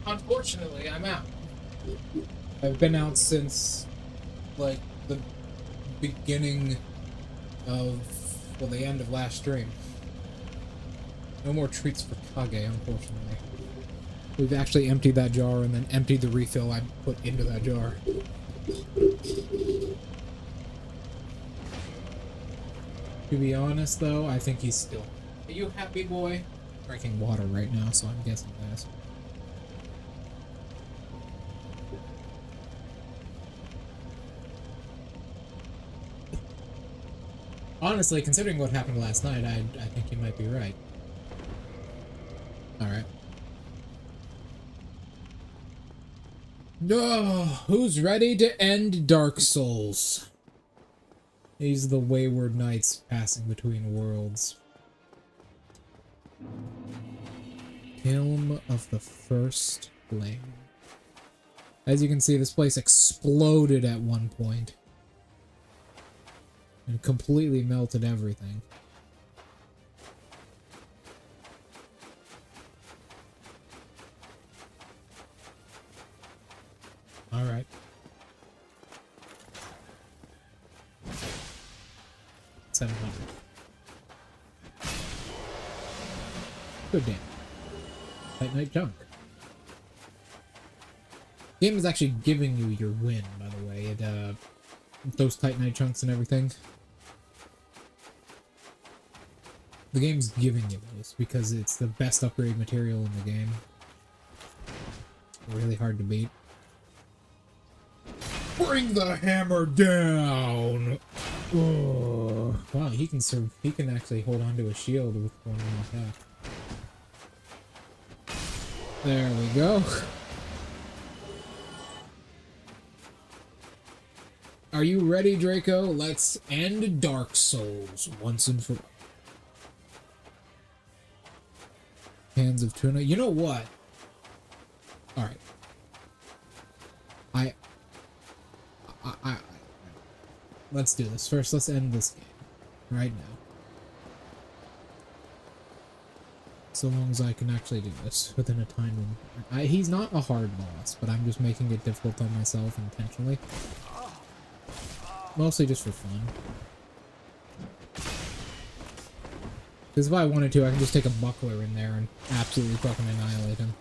[SPEAKER 1] unfortunately, I'm out. I've been out since, like, the beginning of, well, the end of last stream. No more treats for Kage, unfortunately. We've actually emptied that jar and then emptied the refill I put into that jar. To be honest, though, I think he's still... Are you happy, boy? Drinking water right now, so I'm guessing yes. Honestly, considering what happened last night, I think you might be right. Alright. Oh, who's ready to end Dark Souls? These are the wayward knights passing between worlds. Helm of the First Flame. As you can see, this place exploded at one point. And completely melted everything. Alright. $700. Good damn. Titanite junk. Game is actually giving you your win, by the way. It, those Titanite chunks and everything. The game's giving you those because it's the best upgrade material in the game. Really hard to beat. Bring the hammer down! Oh. Wow, he can actually hold on to a shield with one attack. There we go. Are you ready, Draco? Let's end Dark Souls once and for all. Cans of tuna. You know what? Alright. Let's do this. First, let's end this game. Right now. So long as I can actually do this within a time limit. He's not a hard boss, but I'm just making it difficult on myself intentionally. Mostly just for fun. Because if I wanted to, I can just take a buckler in there and absolutely fucking annihilate him.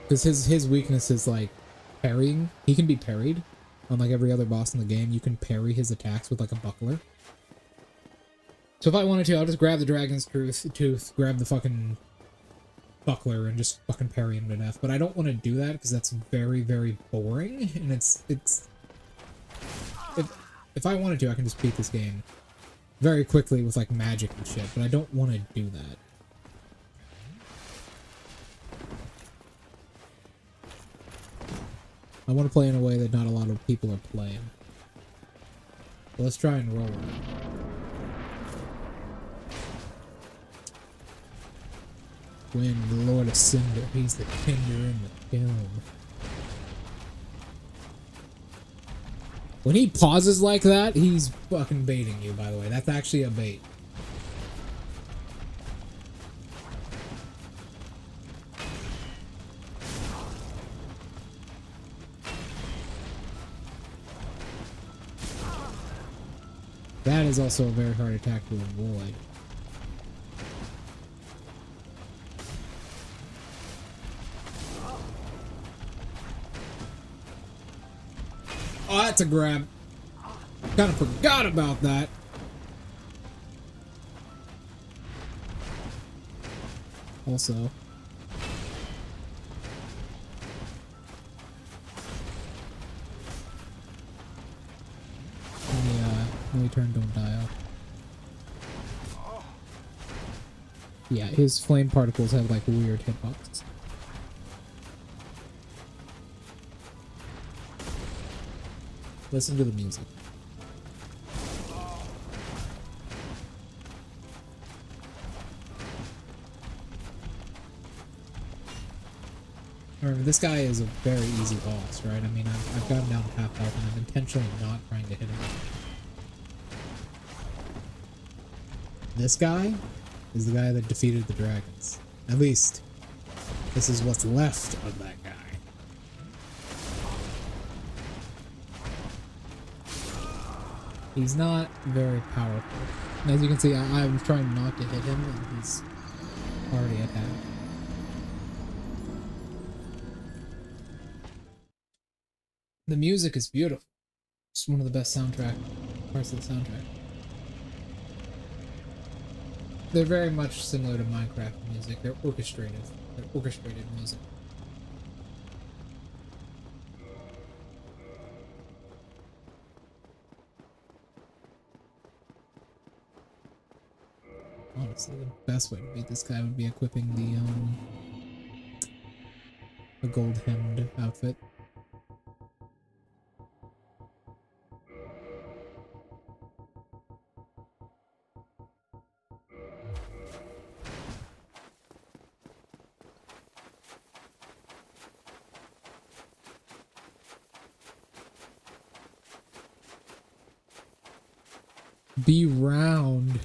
[SPEAKER 1] Because his weakness is, like, parrying. He can be parried. Unlike every other boss in the game, you can parry his attacks with, like, a buckler. So if I wanted to, I'll just grab the Dragon's Tooth, grab the fucking buckler, and just fucking parry him to death. But I don't want to do that, because that's very, very boring. And if I wanted to, I can just beat this game very quickly with, like, magic and shit. But I don't want to do that. I want to play in a way that not a lot of people are playing. So let's try and roll it. When the Lord of Cinder, he's the tinder in the kiln. When he pauses like that, he's fucking baiting you, by the way. That's actually a bait. That is also a very hard attack to avoid. Oh, that's a grab. Kind of forgot about that. Also. Only turn, don't dial. Yeah, his flame particles have like weird hitboxes. Listen to the music. Remember, this guy is a very easy boss, right? I mean, I've got him down to half health and I'm intentionally not trying to hit him. This guy is the guy that defeated the dragons. At least, this is what's left of that guy. He's not very powerful. And as you can see, I'm trying not to hit him, and he's already attacked. The music is beautiful. It's one of the best parts of the soundtrack. They're very much similar to Minecraft music. They're orchestrated. They're orchestrated music. Honestly, the best way to beat this guy would be equipping the gold hemmed outfit. Be round.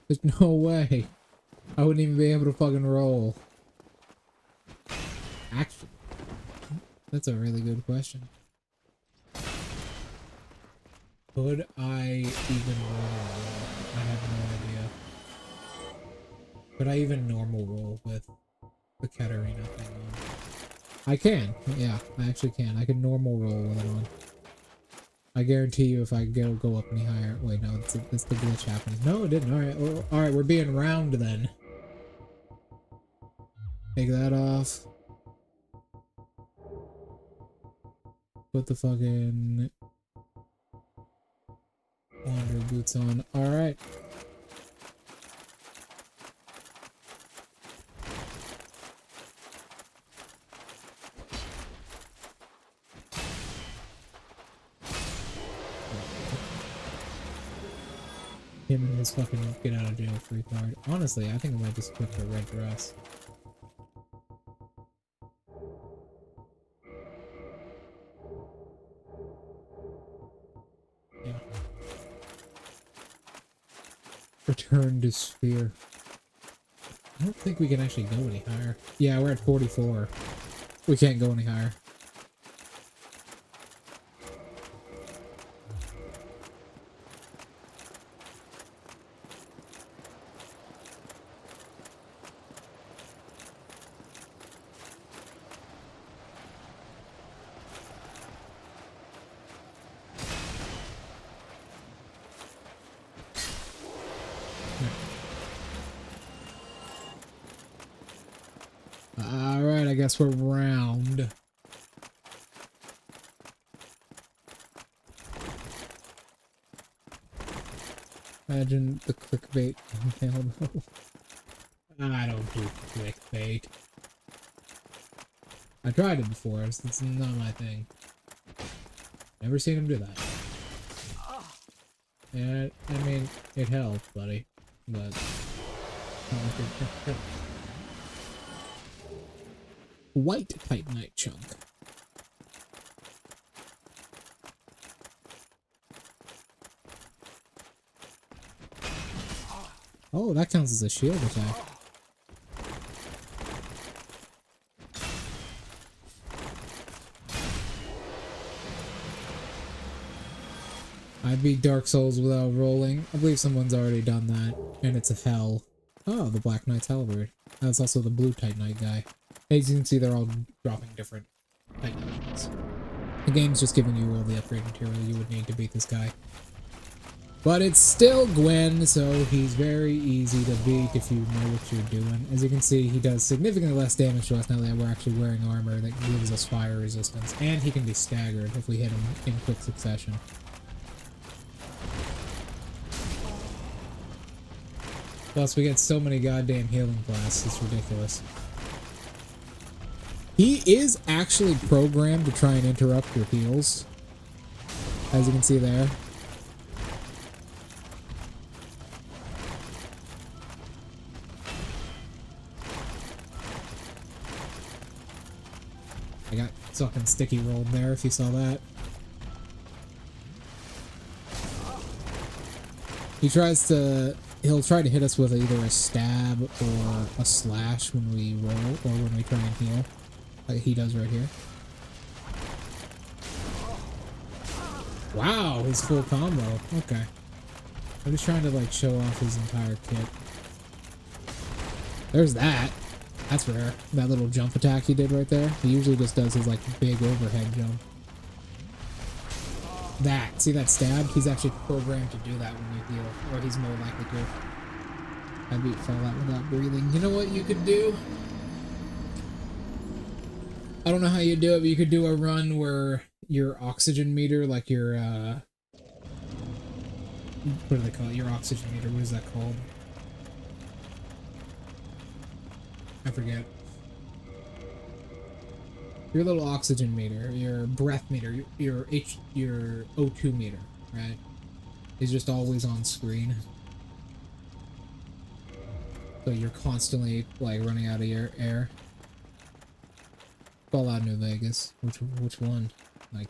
[SPEAKER 1] There's no way. I wouldn't even be able to fucking roll. Actually, that's a really good question. Could I even normal roll? I have no idea. Could I even normal roll with the Katarina thing on? I can. Yeah, I actually can. I can normal roll with it on. I guarantee you if I go up any higher... Wait, no, that's the glitch happening. No, it didn't. Alright, we're being round then. Take that off. Put the fucking... Wanderer boots on. Alright. Him and his fucking get out of jail free card. Honestly, I think I might just put the red dress. Yeah. Return to sphere. I don't think we can actually go any higher. Yeah, we're at 44. We can't go any higher. Alright, I guess we're round. Imagine the clickbait. Hell no. I don't do clickbait. I tried it before, it's not my thing. Never seen him do that. Yeah, I mean, it helped, buddy. But... White Titanite chunk. Oh, that counts as a shield attack. I beat Dark Souls without rolling. I believe someone's already done that, and it's a hell. Oh, the Black Knight's Halberd. That's also the blue Titanite guy. As you can see, they're all dropping different Titanites. The game's just giving you all the upgrade material you would need to beat this guy. But it's still Gwen, so he's very easy to beat if you know what you're doing. As you can see, he does significantly less damage to us now that we're actually wearing armor that gives us fire resistance. And he can be staggered if we hit him in quick succession. Plus, we get so many goddamn healing blasts, it's ridiculous. He is actually programmed to try and interrupt your heals. As you can see there. I got fucking sticky rolled there if you saw that. He tries to he'll try to hit us with either a stab or a slash when we roll or when we try and heal, like he does right here. Wow, his full combo. Okay. I'm just trying to like show off his entire kit. There's that. That's rare. That little jump attack he did right there. He usually just does his like big overhead jump. That. See that stab? He's actually programmed to do that when you heal. Or he's more likely to. I beat Fallout without breathing. You know what you could do? I don't know how you do it, but you could do a run where your oxygen meter, like your, what do they call it? Your oxygen meter, what is that called? I forget. Your little oxygen meter, your breath meter, your O2 meter, right? Is just always on screen. So you're constantly, like, running out of your air. Fallout New Vegas. Which one? Like...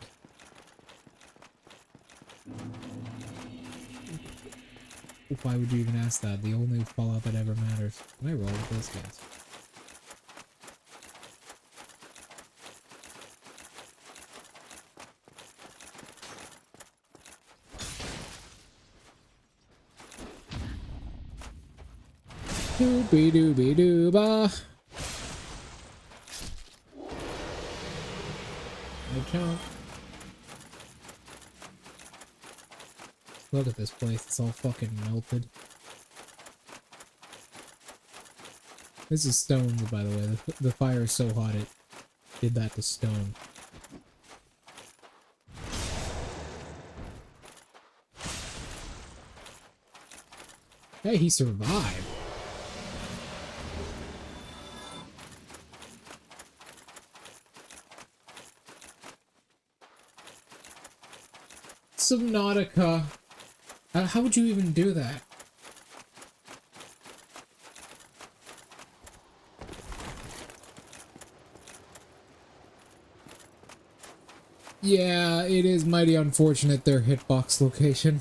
[SPEAKER 1] Why would you even ask that? The only Fallout that ever matters. Can I roll with this, guys? Doobie doobie dooba. No chunk. Look at this place, it's all fucking melted. This is stones, by the way. The fire is so hot it did that to stone. Hey, he survived. Subnautica. How would you even do that? Yeah, it is mighty unfortunate their hitbox location.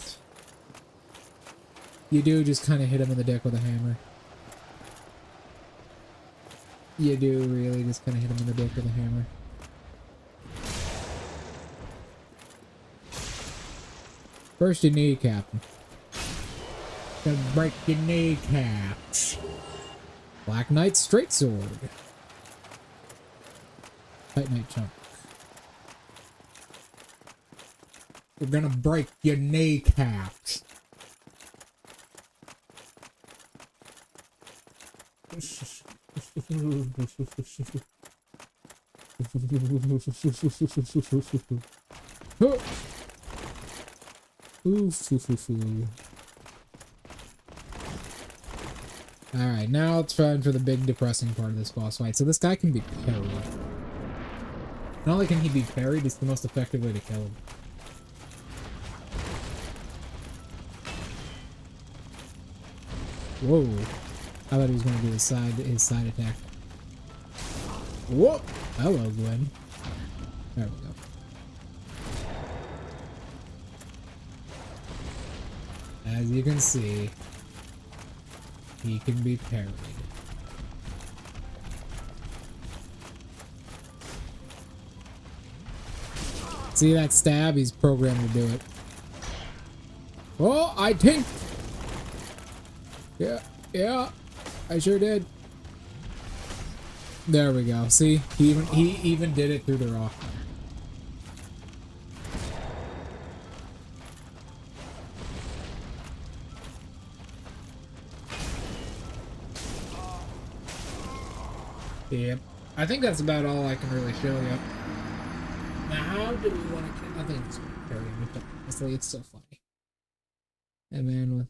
[SPEAKER 1] You do just kind of hit him in the dick with a hammer. You do really just kind of hit him in the dick with a hammer. First your kneecap. Gonna break your kneecaps. Black Knight Straight Sword. Titanite Chunk. We're gonna break your kneecaps. Alright, now it's time for the big depressing part of this boss fight. So this guy can be parried. Not only can he be parried, it's the most effective way to kill him. Whoa. I thought he was going to do his side attack. Whoa! Hello, Gwen. There we go. As you can see, he can be parried. See that stab? He's programmed to do it. Oh, I think. Yeah, I sure did. There we go. See, he even did it through the rock. Yep. I think that's about all I can really show you. Now, how do we want to kill? I think it's very good. Honestly, it's so funny. And man with.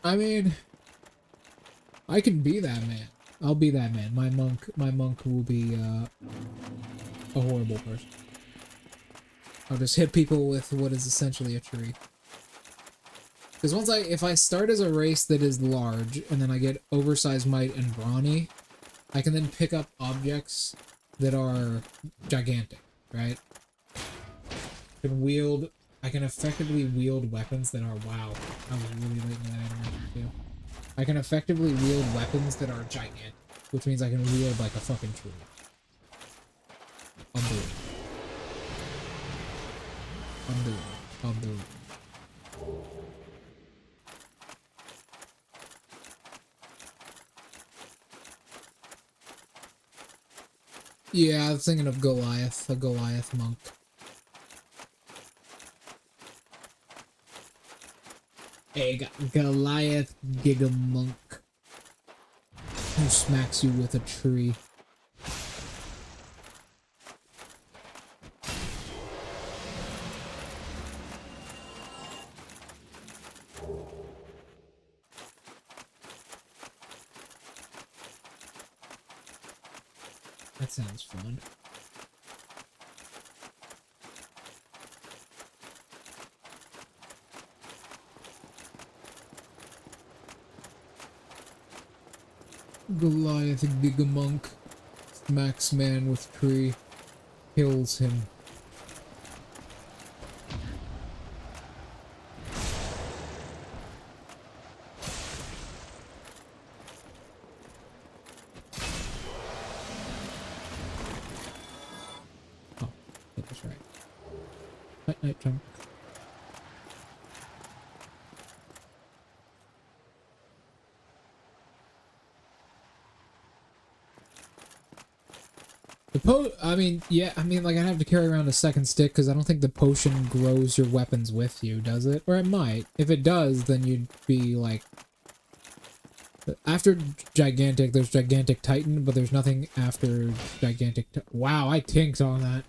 [SPEAKER 1] I mean, I can be that man. I'll be that man. My monk will be a horrible person. I'll just hit people with what is essentially a tree. Because if I start as a race that is large, and then I get oversized might and brawny, I can then pick up objects that are gigantic, right? I can effectively wield weapons that are, wow, I was really late in that animation too. I can effectively wield weapons that are gigantic, which means I can wield like a fucking tree. Unbelievable. Unbelievable. Unbelievable. Yeah, I was thinking of Goliath, a Goliath monk. Hey, Goliath Giga Monk. Who smacks you with a tree. That sounds fun. Goliath Giga Monk smacks man with tree, kills him. Oh, that was right. Night jump. Like I'd have to carry around a second stick because I don't think the potion grows your weapons with you, does it? Or it might. If it does, then you'd be like... After Gigantic, there's Gigantic Titan, but there's nothing after Gigantic... Wow, I tinked on that.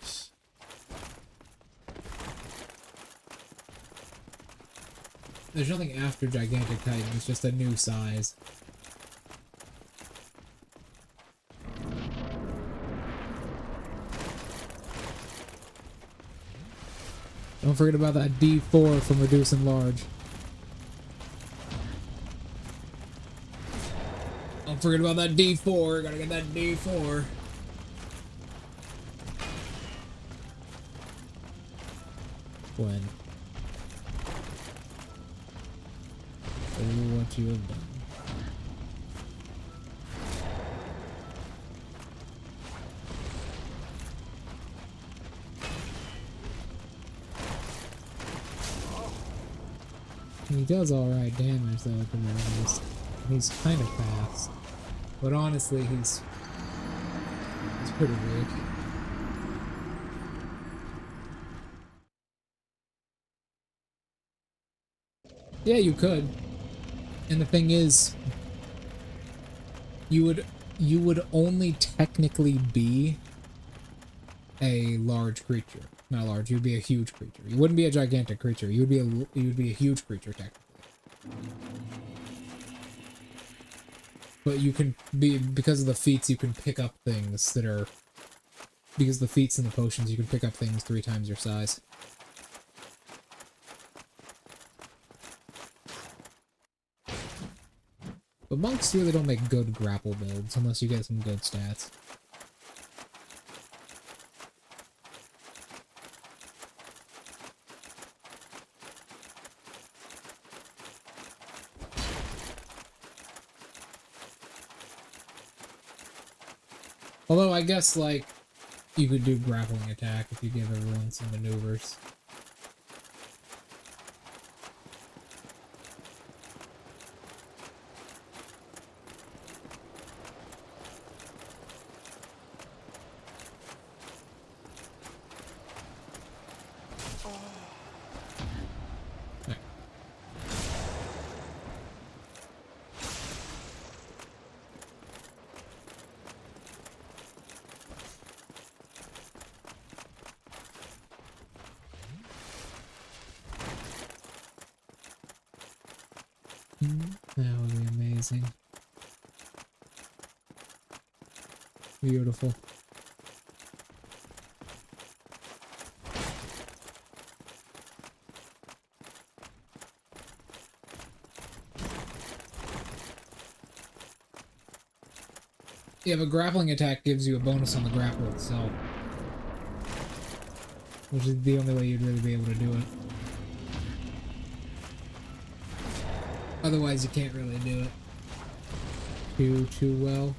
[SPEAKER 1] There's nothing after Gigantic Titan, it's just a new size. Don't forget about that D4 from reducing large. Don't forget about that D4. Gotta get that D4. When? Oh, what you have done. He does alright damage though at the moment. He's kind of fast. But honestly, he's pretty weak. Yeah, you could. And the thing is, you would only technically be a large creature. Not large, you'd be a huge creature. You wouldn't be a gigantic creature. You'd be a huge creature technically. But you can be, because of the feats, you can pick up things that are, because of the feats and the potions, you can pick up things 3 times your size. But monks really don't make good grapple builds unless you get some good stats. Although I guess, like, you could do grappling attack if you give everyone some maneuvers. That would be amazing. Beautiful. Yeah, but grappling attack gives you a bonus on the grapple itself. Which is the only way you'd really be able to do it. Otherwise, you can't really do it too well.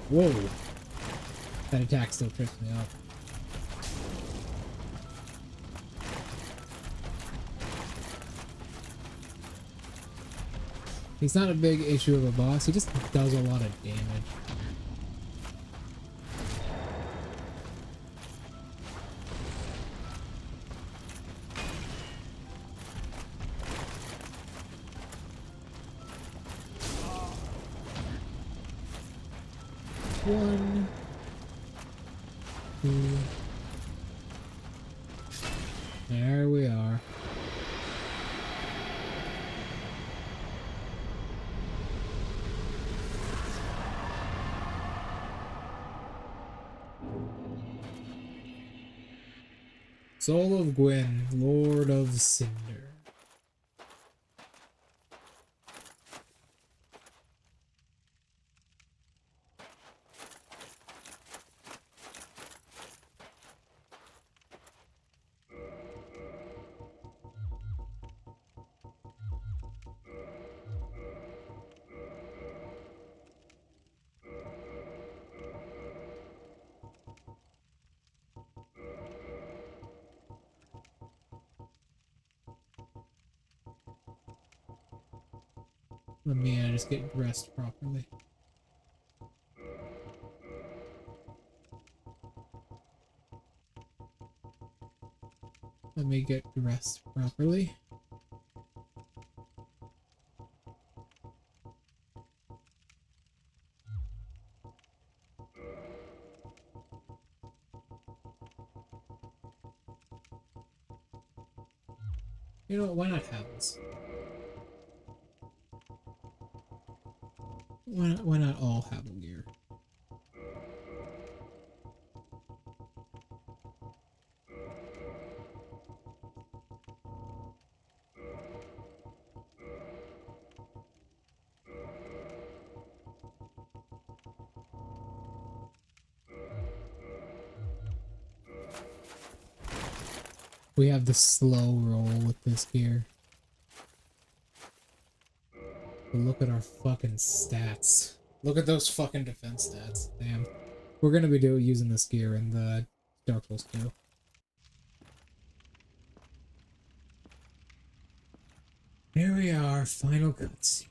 [SPEAKER 1] Whoa! That attack still trips me up. He's not a big issue of a boss, he just does a lot of damage. One, two. There we are. Soul of Gwyn, Lord of Cinder. Let me just get dressed properly. Let me get dressed properly. You know what, why not have this? Why not all have a gear? We have the slow roll with this gear. But look at our fucking stats. Look at those fucking defense stats. Damn. We're gonna be using this gear in the Dark Souls 2. Here we are, final cutscene.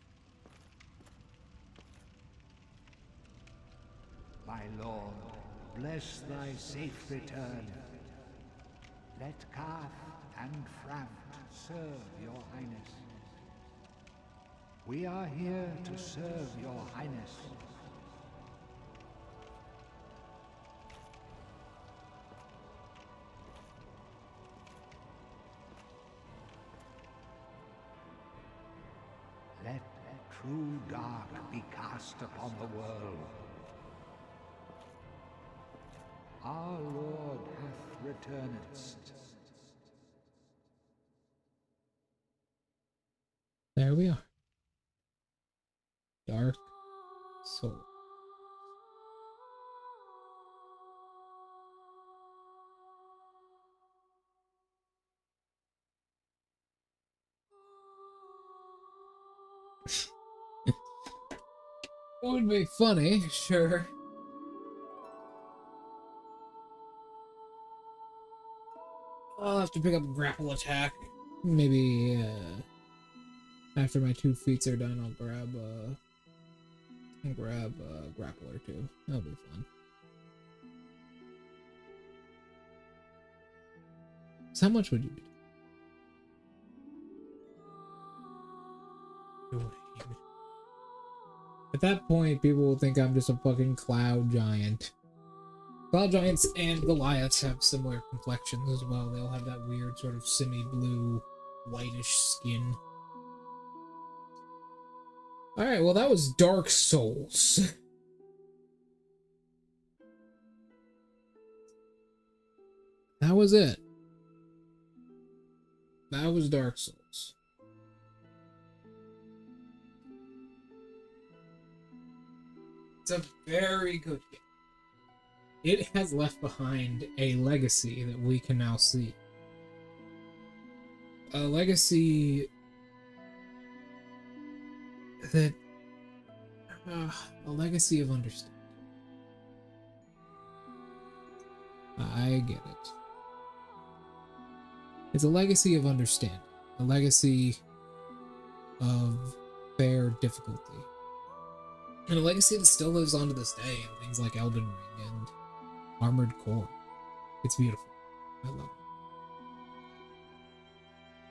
[SPEAKER 2] My lord, bless thy safe return. Let Kath and Frampt serve your highness. We are here to serve your highness. Let true dark be cast upon the world. Our Lord hath returned.
[SPEAKER 1] There we are. Dark Soul. It would be funny, sure. I'll have to pick up a grapple attack. Maybe after my 2 feats are done, I'll grab a grapple or 2. That'll be fun. So how much would you do? At that point, people will think I'm just a fucking cloud giant. Cloud giants and Goliaths have similar complexions as well. They all have that weird sort of semi-blue, whitish skin. Alright, well that was Dark Souls. That was it. that was Dark Souls. It's a very good game. It has left behind a legacy that we can now see. A legacy that... a legacy of understanding. I get it. It's a legacy of understanding. A legacy of fair difficulty. And a legacy that still lives on to this day in things like Elden Ring and Armored Core. It's beautiful. I love it.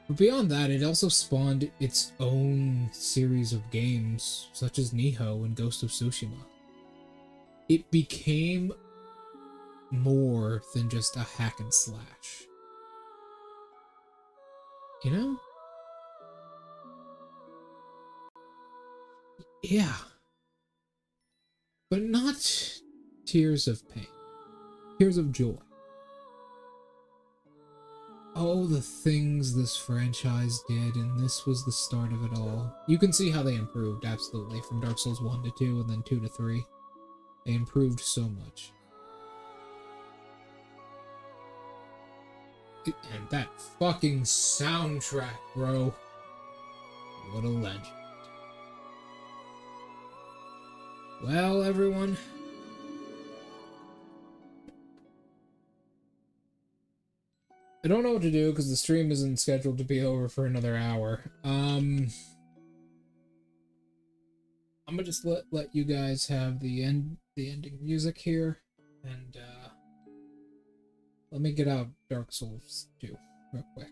[SPEAKER 1] But beyond that, it also spawned its own series of games, such as Nihon and Ghost of Tsushima. It became more than just a hack and slash. You know? Yeah. But not tears of pain. Tears of joy. Oh, the things this franchise did, and this was the start of it all. You can see how they improved, absolutely, from Dark Souls 1 to 2, and then 2 to 3. They improved so much. And that fucking soundtrack, bro. What a legend. Well, everyone. I don't know what to do because the stream isn't scheduled to be over for another hour. I'm gonna just let you guys have the ending music here, and let me get out Dark Souls 2 real quick.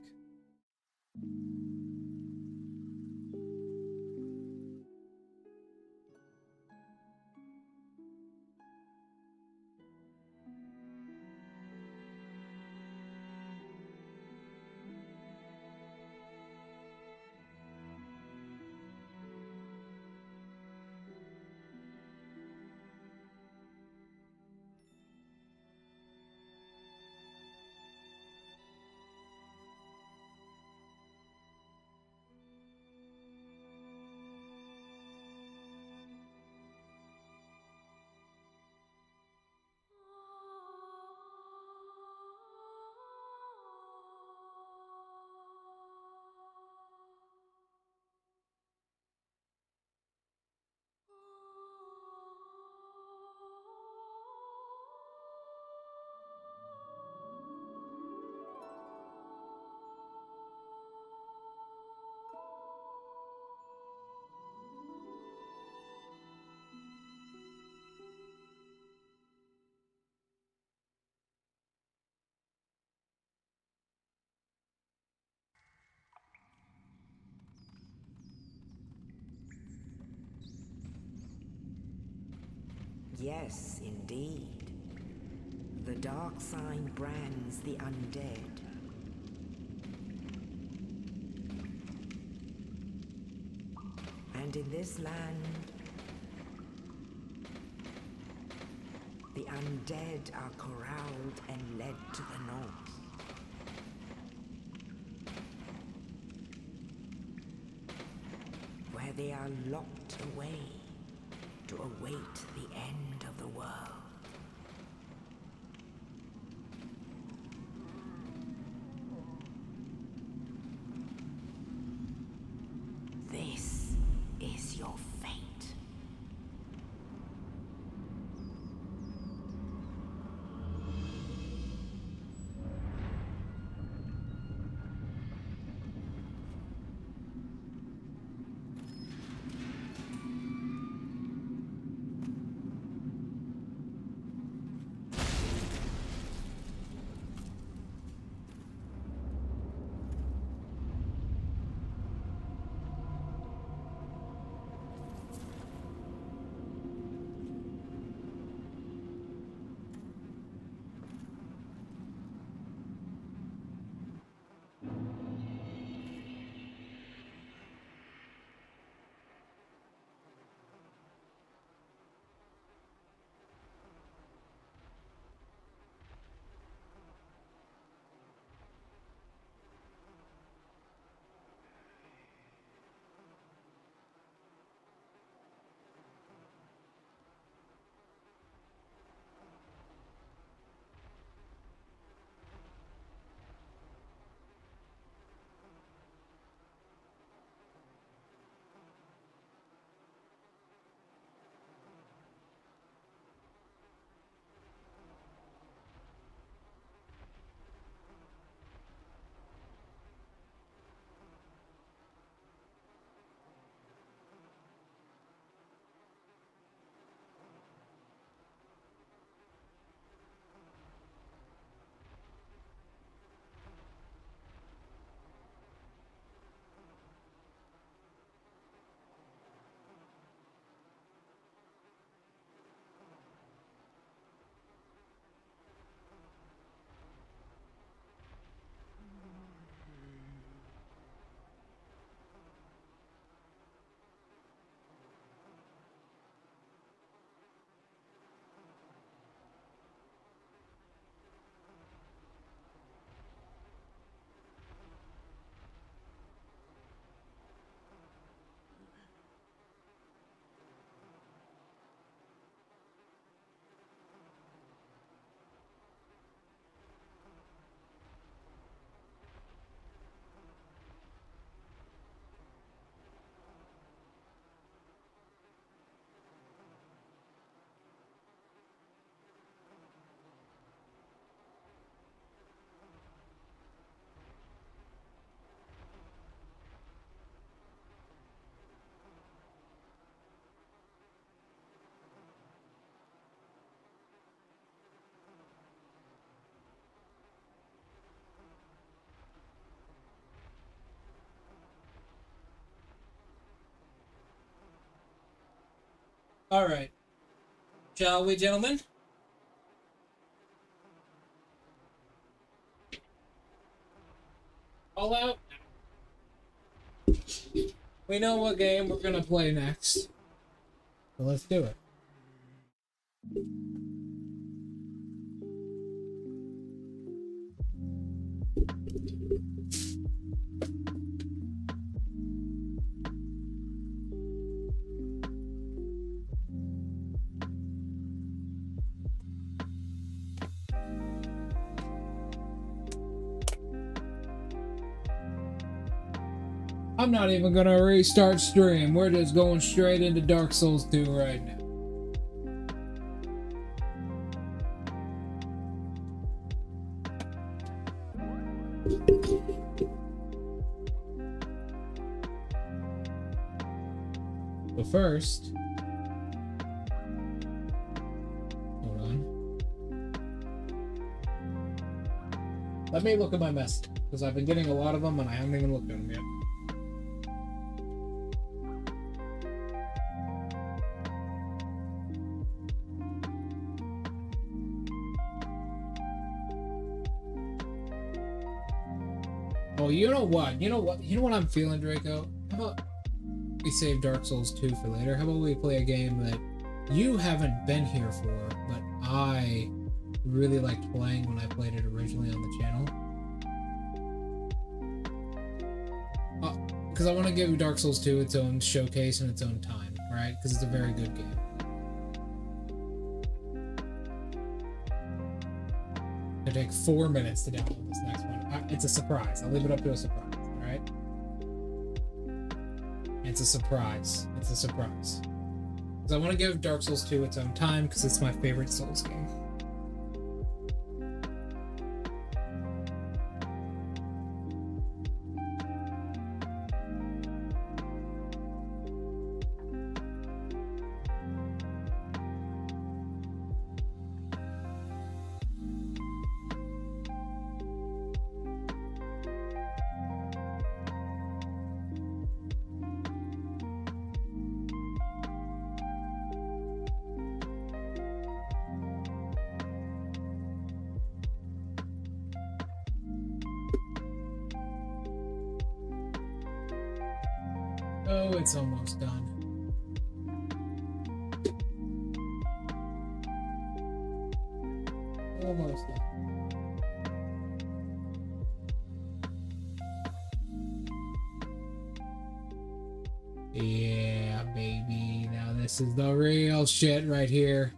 [SPEAKER 3] Yes, indeed. The dark sign brands the undead. And in this land, the undead are corralled and led to the north. Where they are locked away to await the end of the world. This is your fate.
[SPEAKER 1] Alright. Shall we, gentlemen? All out. We know what game we're gonna play next. So let's do it. I'm not even gonna restart stream. We're just going straight into Dark Souls 2 right now. But first, hold on. Let me look at my messages, because I've been getting a lot of them and I haven't even looked at them yet. Oh, you know what? You know what I'm feeling, Draco? How about we save Dark Souls 2 for later? How about we play a game that you haven't been here for, but I really liked playing when I played it originally on the channel? Because I want to give Dark Souls 2 its own showcase and its own time, right? Because it's a very good game. It'll take 4 minutes to download this next one. It's a surprise. I'll leave it up to a surprise, alright? It's a surprise. It's a surprise. Because I want to give Dark Souls 2 its own time, because it's my favorite Souls game. Oh, it's almost done. Almost done. Yeah, baby. Now this is the real shit right here.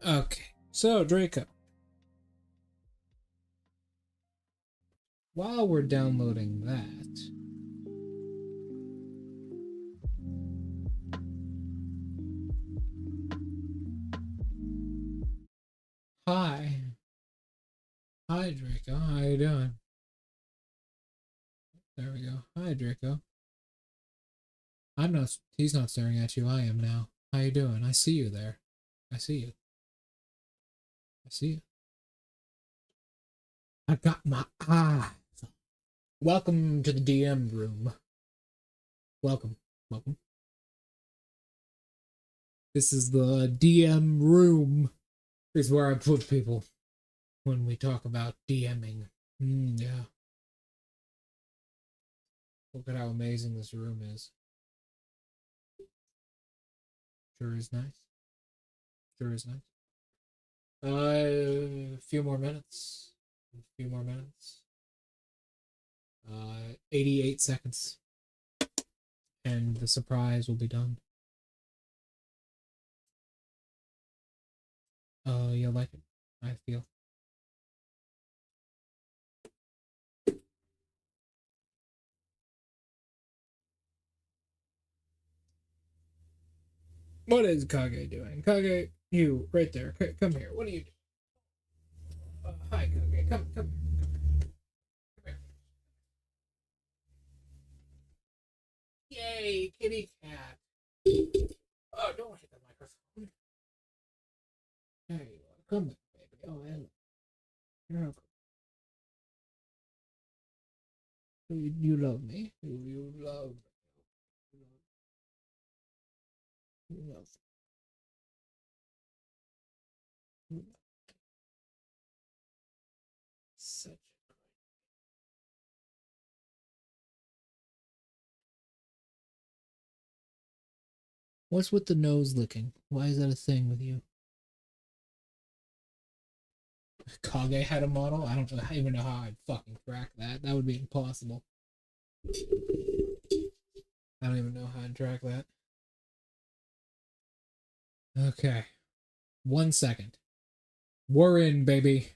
[SPEAKER 1] Okay, so Draco. While we're downloading that, hi. Hi, Draco. How you doing? There we go. Hi, Draco. He's not staring at you. I am now. How you doing? I see you there. I see you. I see you. I got my eyes. Welcome to the DM room. Welcome. Welcome. This is the DM room. This is where I put people when we talk about DMing. Yeah. Look at how amazing this room is. Sure is nice. Sure is nice. A few more minutes. A few more minutes. 88 seconds. And the surprise will be done. You'll like it, I feel. What is Kage doing? Kage, you, right there. Come here. What are you doing? Hi, Kage. Come here. Come here. Yay, kitty cat. Oh, don't hit the microphone. There you are. Come back, baby. Oh, hello. You're okay. You love me. You love. You love. You love. Such. What's with the nose licking? Why is that a thing with you? Kage had a model? I don't even know how I'd fucking track that. That would be impossible. I don't even know how I'd track that. Okay. 1 second. We're in, baby.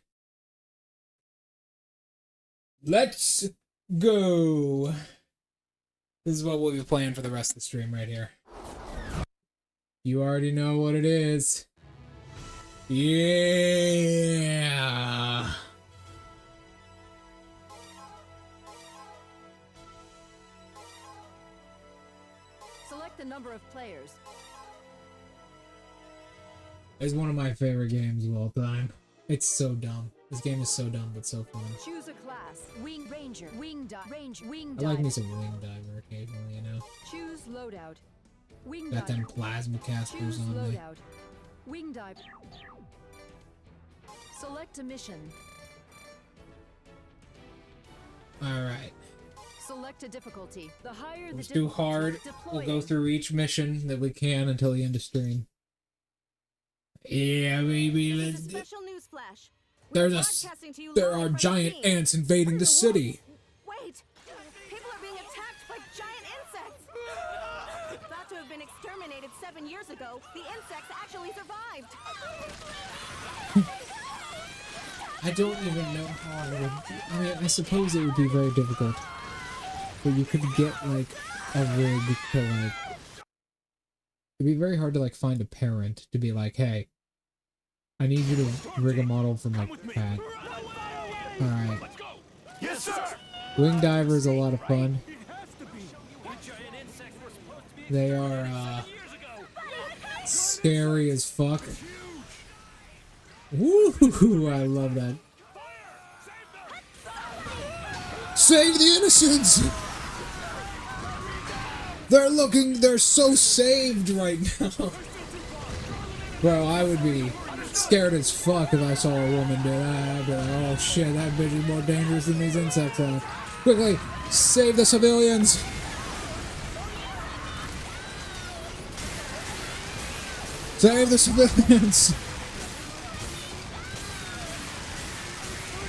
[SPEAKER 1] Let's go. This is what we'll be playing for the rest of the stream right here. You already know what it is. Yeah.
[SPEAKER 4] Select the number of players.
[SPEAKER 1] It's one of my favorite games of all time. It's so dumb. This game is so dumb, but so fun.
[SPEAKER 4] Choose a class. Wing Ranger. Wing Dive. Ranger. Wing
[SPEAKER 1] I
[SPEAKER 4] Dive.
[SPEAKER 1] like me some Wing Diver occasionally, you know.
[SPEAKER 4] Choose loadout. Wing
[SPEAKER 1] Got
[SPEAKER 4] Dive.
[SPEAKER 1] them plasma casters
[SPEAKER 4] Choose
[SPEAKER 1] on me.
[SPEAKER 4] loadout. Wing Dive. Select a mission.
[SPEAKER 1] Alright.
[SPEAKER 4] Select a difficulty. The higher
[SPEAKER 1] Let's
[SPEAKER 4] the
[SPEAKER 1] do
[SPEAKER 4] difficulty,
[SPEAKER 1] hard. We'll go
[SPEAKER 4] deploying.
[SPEAKER 1] through each mission that we can until the end of stream. Yeah, baby,
[SPEAKER 5] This
[SPEAKER 1] let's
[SPEAKER 5] is a
[SPEAKER 1] do.
[SPEAKER 5] special news flash.
[SPEAKER 1] There
[SPEAKER 5] There
[SPEAKER 1] are giant ants invading the city.
[SPEAKER 5] Wait! People are being attacked by giant insects! Thought to have been exterminated 7 years ago, the insects actually survived!
[SPEAKER 1] I don't even know how I would. I mean, I suppose it would be very difficult. But you could get, like, a rig to, like. It'd be very hard to, like, find a parent to be like, hey, I need you to rig a model for my cat. Alright.
[SPEAKER 6] Yes, sir.
[SPEAKER 1] Wing Diver is a lot of fun. They are, scary as fuck. Woo! I love that. Save the innocents! They're so saved right now. Bro, I would be scared as fuck if I saw a woman do that. I'd be like, oh shit, that bitch is more dangerous than these insects are. Quickly, save the civilians! Save the civilians!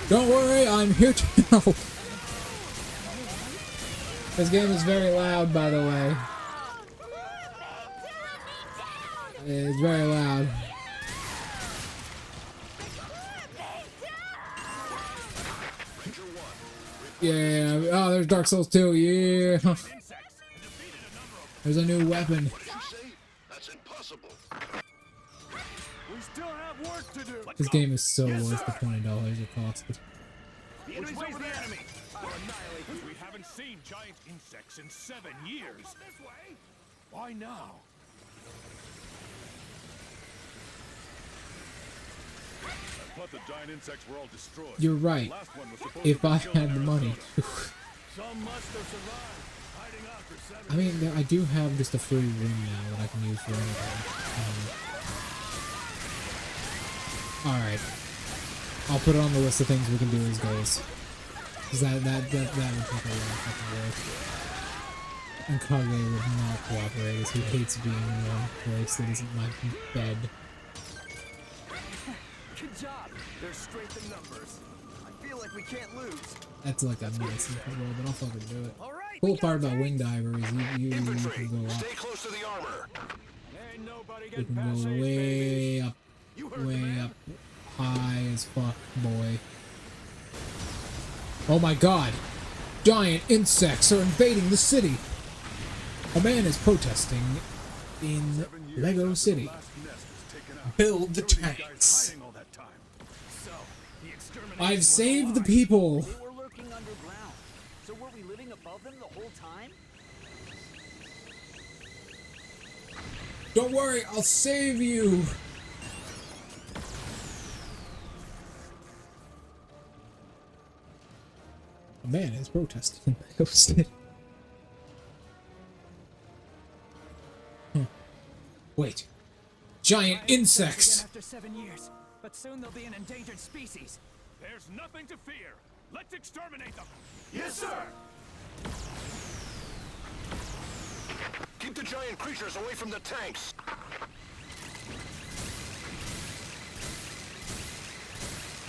[SPEAKER 1] Don't worry, I'm here to help. This game is very loud, by the way. It's very loud. Yeah. Oh, there's Dark Souls 2. Yeah. There's a new weapon.
[SPEAKER 6] That's impossible.
[SPEAKER 7] We still have work to do.
[SPEAKER 1] This game is so worth the $20 it costed.
[SPEAKER 7] The enemy's over there. I'll annihilate them. We haven't seen giant insects in 7 years. This way. Why now?
[SPEAKER 6] I thought the giant insects were all destroyed.
[SPEAKER 1] You're right.
[SPEAKER 6] The last one was supposed
[SPEAKER 1] If
[SPEAKER 6] to
[SPEAKER 1] I
[SPEAKER 6] kill
[SPEAKER 1] had the
[SPEAKER 6] Arizona.
[SPEAKER 1] money.
[SPEAKER 7] Some must have survived, hiding out for 7
[SPEAKER 1] I mean, I do have just a free room now that I can use for anything. Alright. I'll put it on the list of things we can do as goals. Because that would take a lot of fucking work. And Kage would not cooperate as he hates being in one place that isn't my bed.
[SPEAKER 7] Good job. There's strength in numbers. I feel like we can't lose.
[SPEAKER 1] That's like a nice little roll, but I'll fucking do it.
[SPEAKER 7] All right.
[SPEAKER 1] Cool part about Wing Diver is you
[SPEAKER 6] Infantry,
[SPEAKER 1] can go up.
[SPEAKER 6] stay close to the armor.
[SPEAKER 7] Ain't nobody
[SPEAKER 1] You
[SPEAKER 7] getting
[SPEAKER 1] can
[SPEAKER 7] past
[SPEAKER 1] go
[SPEAKER 7] safe, baby.
[SPEAKER 1] way up,
[SPEAKER 7] You heard the
[SPEAKER 1] way
[SPEAKER 7] man.
[SPEAKER 1] up, high as fuck, boy. Oh my god! Giant insects are invading the city! A man is protesting in Lego City.
[SPEAKER 6] Last nest was taken out.
[SPEAKER 1] Build the
[SPEAKER 6] Where were you guys
[SPEAKER 1] tanks!
[SPEAKER 6] hiding all that time?
[SPEAKER 7] So, the extermination
[SPEAKER 1] I've
[SPEAKER 7] was
[SPEAKER 1] saved the
[SPEAKER 7] alive.
[SPEAKER 1] people!
[SPEAKER 8] They were lurking underground. So were we living above them the whole time?
[SPEAKER 1] Don't worry, I'll save you! A man is protesting in the hosted. Wait. Giant insects!
[SPEAKER 8] After 7 years, but soon they'll be an endangered species.
[SPEAKER 7] There's nothing to fear. Let's exterminate them.
[SPEAKER 6] Yes, sir! Keep the giant creatures away from the tanks.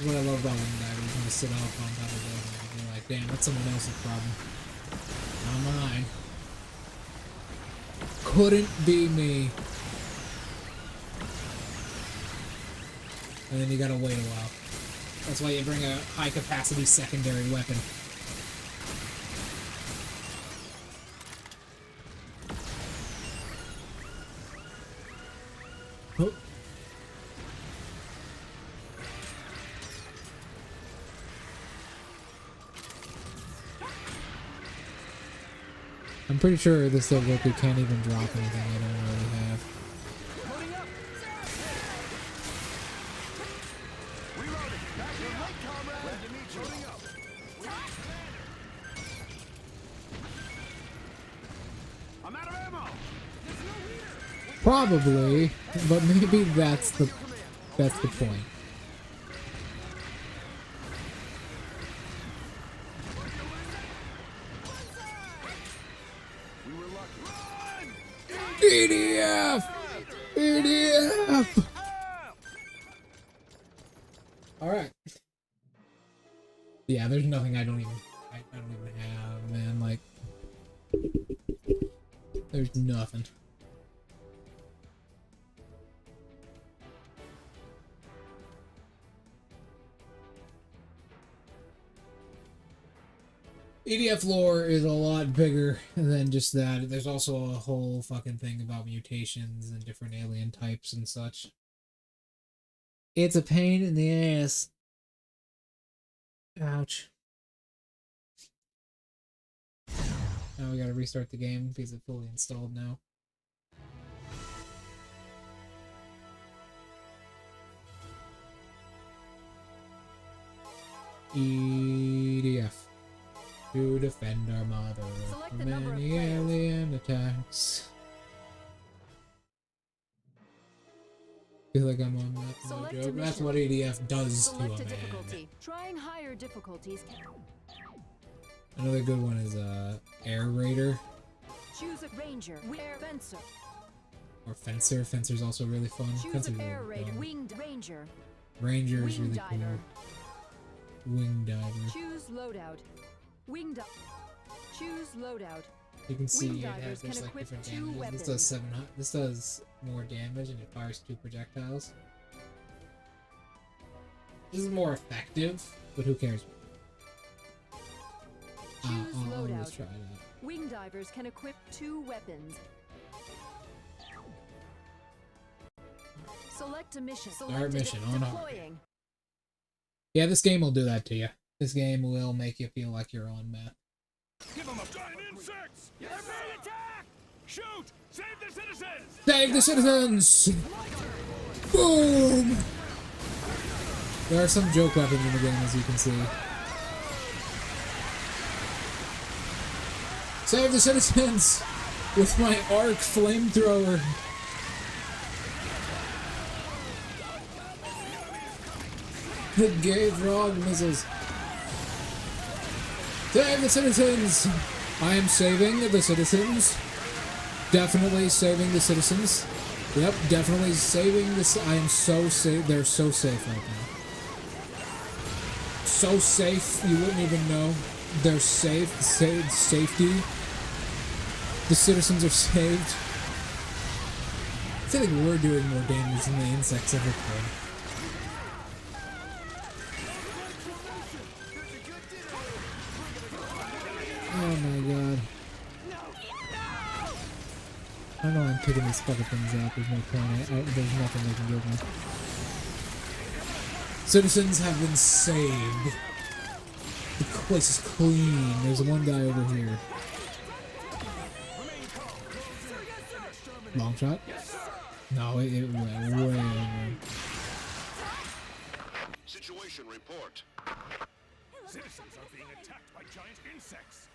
[SPEAKER 1] What I love about one guy, he's gonna sit off on top of the building and be like, damn, that's someone else's problem. Not mine. Couldn't be me. And then you gotta wait a while. That's why you bring a high capacity secondary weapon. Oh. I'm pretty sure this little Goku can't even drop anything I don't already have.
[SPEAKER 8] Loading up!
[SPEAKER 6] Reloading. Back your late, comrade. Glad to meet you. Loading up.
[SPEAKER 7] I'm out of ammo.
[SPEAKER 1] Probably, but maybe that's the point.
[SPEAKER 6] We were lucky.
[SPEAKER 1] EDF! EDF! Alright. Yeah, there's nothing I don't even have, man, like there's nothing. EDF lore is a lot bigger than just that. There's also a whole fucking thing about mutations and different alien types and such. It's a pain in the ass. Ouch. Now we gotta restart the game because it's fully installed now. EDF. To defend our mother
[SPEAKER 4] Select the
[SPEAKER 1] from
[SPEAKER 4] number of
[SPEAKER 1] any
[SPEAKER 4] players.
[SPEAKER 1] alien attacks. Feel like I'm on that
[SPEAKER 4] Select
[SPEAKER 1] no
[SPEAKER 4] a
[SPEAKER 1] joke. That's
[SPEAKER 4] mission.
[SPEAKER 1] what EDF does
[SPEAKER 4] Select
[SPEAKER 1] to
[SPEAKER 4] a
[SPEAKER 1] a man.
[SPEAKER 4] difficulty. Trying higher difficulties.
[SPEAKER 1] Another good one is Air Raider
[SPEAKER 4] Choose a ranger. Air fencer.
[SPEAKER 1] or Fencer. Fencer's also really fun.
[SPEAKER 4] Choose
[SPEAKER 1] Fencer's
[SPEAKER 4] an air
[SPEAKER 1] really
[SPEAKER 4] raider.
[SPEAKER 1] fun.
[SPEAKER 4] Winged ranger.
[SPEAKER 1] Ranger is
[SPEAKER 4] Wing
[SPEAKER 1] really
[SPEAKER 4] diver.
[SPEAKER 1] cool. Wing diver.
[SPEAKER 4] Choose loadout. Winged. Choose loadout.
[SPEAKER 1] You can see
[SPEAKER 4] Wing
[SPEAKER 1] it
[SPEAKER 4] divers
[SPEAKER 1] has
[SPEAKER 4] can
[SPEAKER 1] there's like
[SPEAKER 4] equip
[SPEAKER 1] different
[SPEAKER 4] 2
[SPEAKER 1] damages.
[SPEAKER 4] weapons.
[SPEAKER 1] This does 700. This does more damage and it fires 2 projectiles. This is more effective, but who cares?
[SPEAKER 4] Choose
[SPEAKER 1] I'll always
[SPEAKER 4] loadout.
[SPEAKER 1] try that.
[SPEAKER 4] Wing divers can equip 2 weapons. Select a mission.
[SPEAKER 1] Start mission on hard.
[SPEAKER 4] Deploying.
[SPEAKER 1] Yeah, this game will do that to you. This game will make you feel like you're on meth.
[SPEAKER 7] Give them a giant insects. They're being attacked. Shoot! Save the citizens.
[SPEAKER 1] Save the citizens! Boom! There are some joke weapons in the game, as you can see. Save the citizens! With my arc flamethrower! The gay frog missiles! Save the citizens! I am saving the citizens. Definitely saving the citizens. Yep, definitely saving this. I am so safe. They're so safe right now. So safe, you wouldn't even know. They're safe. Safety. The citizens are saved. I feel like we're doing more damage than the insects ever could. Oh my god. I know I'm picking these fucking things up. There's no point. There's nothing they can give me. Citizens have been saved. The place is clean. There's one guy over here. Long shot? No, it went way over.
[SPEAKER 6] Situation report.
[SPEAKER 7] Citizens are being attacked by giant insects.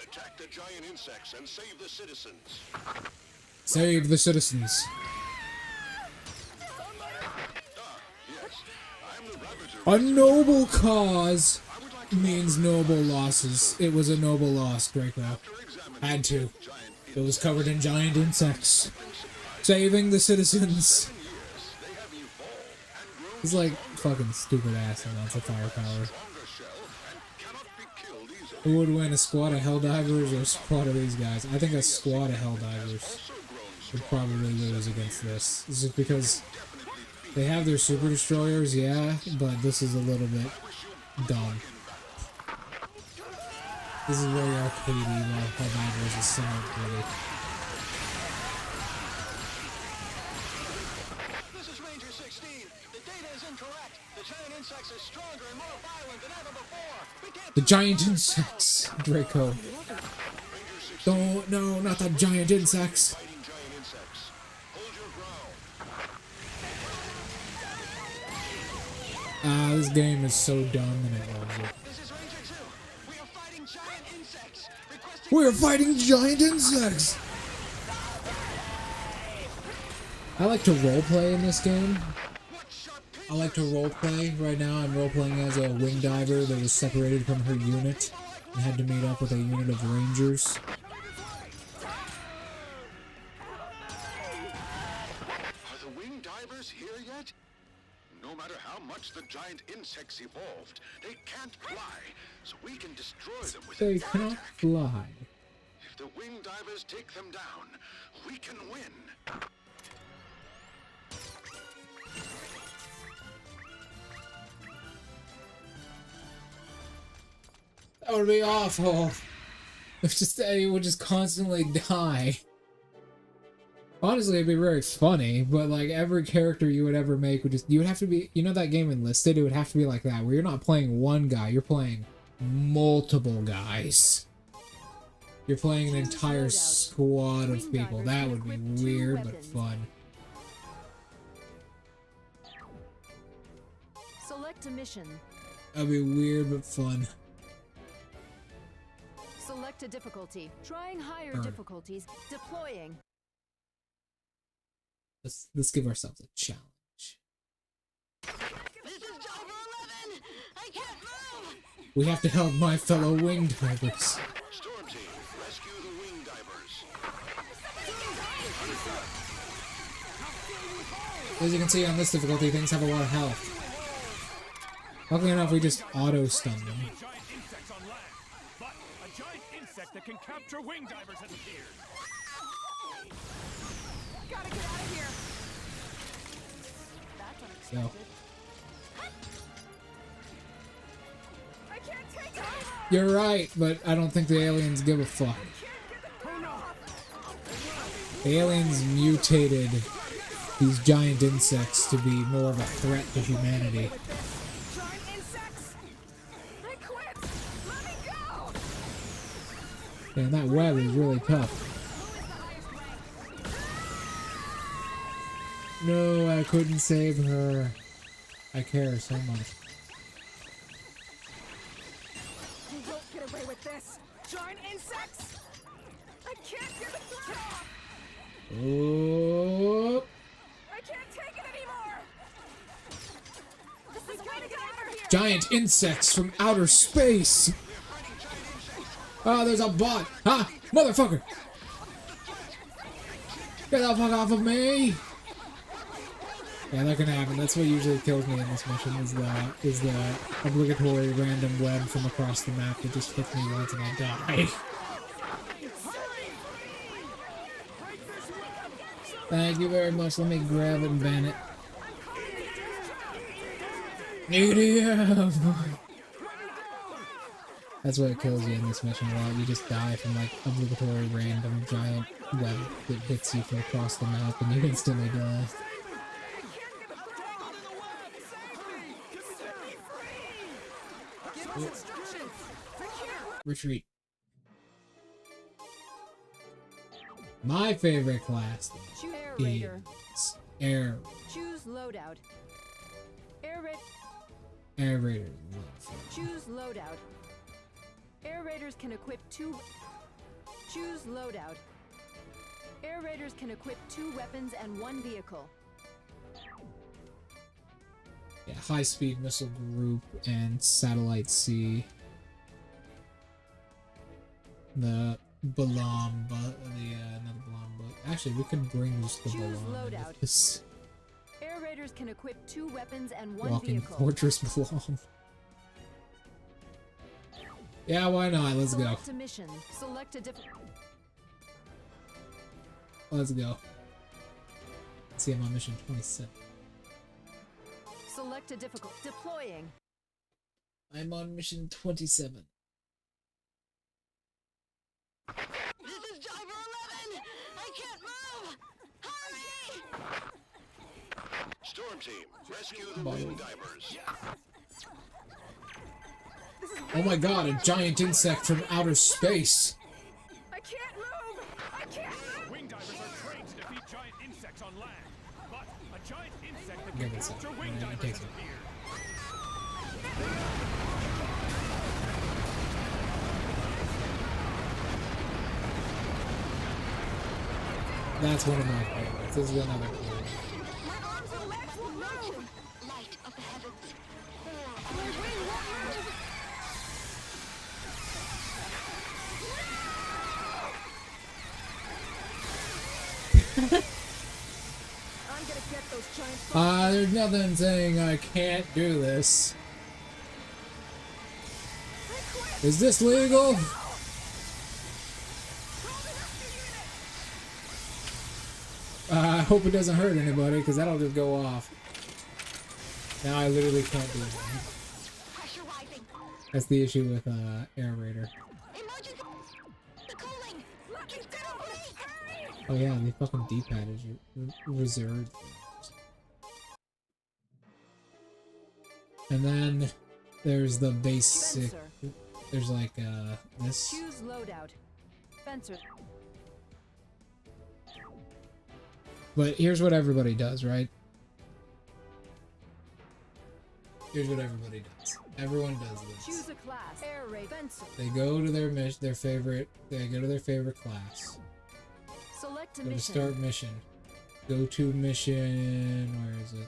[SPEAKER 6] Attack the giant insects and save the citizens.
[SPEAKER 1] Save the citizens.
[SPEAKER 6] Yes, I'm the Ravager.
[SPEAKER 1] A noble cause means noble losses. It was a noble loss, Draco. Had to. It was covered in giant insects. Saving the citizens. He's like fucking stupid ass amounts of firepower. Who would win, a squad of Helldivers or a squad of these guys? I think a squad of Helldivers would probably lose against this. This is because they have their super destroyers, yeah, but this is a little bit dumb. This is very arcadey, while Helldivers is somewhat gritty.
[SPEAKER 6] This is Ranger 16. The data is incorrect. The giant insects are stronger and more violent than ever before. We can't
[SPEAKER 1] The giant insects, Draco. Don't, no, not the giant insects.
[SPEAKER 6] fighting giant insects. Hold your ground.
[SPEAKER 1] This game is so dumb and it loves it.
[SPEAKER 6] This is Ranger 2. We are fighting giant insects. Requesting
[SPEAKER 1] We're fighting giant insects! I like to roleplay in this game. I like to roleplay. Right now I'm roleplaying as a wing diver that was separated from her unit and had to meet up with a unit of rangers.
[SPEAKER 6] Are the wing divers here yet? No matter how much the giant insects evolved, they can't fly, so we can destroy them with
[SPEAKER 1] They
[SPEAKER 6] a
[SPEAKER 1] cannot fly.
[SPEAKER 6] If the wing divers take them down, we can win.
[SPEAKER 1] That would be awful. It would just constantly die. Honestly, it'd be very funny, but like every character you would ever make would you would have to be, you know that game Enlisted? It would have to be like that, where you're not playing one guy, you're playing multiple guys. You're playing an entire squad of people. That would be weird, but fun.
[SPEAKER 4] Select a mission.
[SPEAKER 1] That'd be weird, but fun.
[SPEAKER 4] Select a difficulty. Trying higher
[SPEAKER 1] Alright.
[SPEAKER 4] difficulties. Deploying.
[SPEAKER 1] Let's give ourselves a challenge.
[SPEAKER 5] This is Diver 11! I can't move!
[SPEAKER 1] We have to help my fellow wing divers.
[SPEAKER 6] Storm team, rescue the wing divers.
[SPEAKER 1] As you can see on this difficulty, things have a lot of health. Luckily enough, we just auto-stun them.
[SPEAKER 7] Giant insects on land. But a giant insect that can capture wing divers has appeared.
[SPEAKER 5] Gotta get out of here! That's
[SPEAKER 1] So,
[SPEAKER 5] unexpected. I can't take it anymore!
[SPEAKER 1] you're right, but I don't think the aliens give a fuck. The aliens mutated these giant insects to be more of a threat to humanity.
[SPEAKER 5] Giant insects! I quit! Let me go!
[SPEAKER 1] And that web is really tough. No, I couldn't save her. I care so much.
[SPEAKER 5] You won't get away with this! Giant insects! I can't get the threat off!
[SPEAKER 1] Oh,
[SPEAKER 5] I can't take it anymore! This is way to get out of here!
[SPEAKER 1] giant insects from outer space! Oh, there's a bot! Ah, motherfucker! Get the fuck off of me! Yeah, that can happen. That's what usually kills me in this mission, is the obligatory random web from across the map that just hits me once and I die. Thank you very much. Let me grab it and ban it. EDM! That's what kills you in this mission a lot. You just die from like obligatory random giant web that hits you from across the map and you instantly die.
[SPEAKER 5] Give us instructions!
[SPEAKER 1] Retreat. My favorite class
[SPEAKER 4] Air Raider.
[SPEAKER 1] is Air
[SPEAKER 4] Choose loadout. Air Raid.
[SPEAKER 1] Air Raider. Love.
[SPEAKER 4] Choose loadout. Air raiders can equip 2. Choose loadout. Air raiders can equip 2 weapons and 1 vehicle.
[SPEAKER 1] Yeah, high-speed missile group and satellite C. The Balam, but not the Balam, but actually we can bring just the
[SPEAKER 4] Choose
[SPEAKER 1] Balam into
[SPEAKER 4] loadout.
[SPEAKER 1] this
[SPEAKER 4] Air raiders can equip 2 weapons and 1
[SPEAKER 1] walking
[SPEAKER 4] vehicle.
[SPEAKER 1] fortress Balam. Yeah, why not? Let's go.
[SPEAKER 4] Select a mission. Select a
[SPEAKER 1] Let's go. Let's see, I'm on mission 27.
[SPEAKER 4] Select a difficult. Deploying.
[SPEAKER 1] I'm on mission 27.
[SPEAKER 5] This is Diver 11! I can't move! Hurry!
[SPEAKER 6] Storm team, rescue the wing divers.
[SPEAKER 1] Oh my god, a giant insect from outer space!
[SPEAKER 5] I can't move! I can't move!
[SPEAKER 7] Wing divers are trained to defeat giant insects on land. But a giant insect that
[SPEAKER 1] Give
[SPEAKER 7] can
[SPEAKER 1] it some.
[SPEAKER 7] capture wing
[SPEAKER 1] Yeah, it
[SPEAKER 7] divers
[SPEAKER 1] takes
[SPEAKER 7] has
[SPEAKER 1] it.
[SPEAKER 7] appeared.
[SPEAKER 1] That's one of my favorites. This is another cool one.
[SPEAKER 5] My arms and legs won't move!
[SPEAKER 6] Light of the heavens.
[SPEAKER 5] My wing won't move! I'm gonna get those giant
[SPEAKER 1] There's nothing saying I can't do this. Is this legal? I hope it doesn't hurt anybody, because that'll just go off. Now I literally can't do it.
[SPEAKER 5] pressure rising.
[SPEAKER 1] That's the issue with Air Raider.
[SPEAKER 5] Emergency! The cooling! He's gonna bleed! Hurry!
[SPEAKER 1] Oh yeah, the fucking D-pad is reserved. And then there's the basic.
[SPEAKER 4] Fencer.
[SPEAKER 1] There's like this.
[SPEAKER 4] Choose loadout. Fencer.
[SPEAKER 1] But here's what everybody does, right? Here's what everybody does. Everyone does this.
[SPEAKER 4] Choose a class. Air raid. Fencer.
[SPEAKER 1] They go to their favorite. They go to their favorite class.
[SPEAKER 4] Select a
[SPEAKER 1] Go to
[SPEAKER 4] mission.
[SPEAKER 1] start mission. Go to mission. Where is it?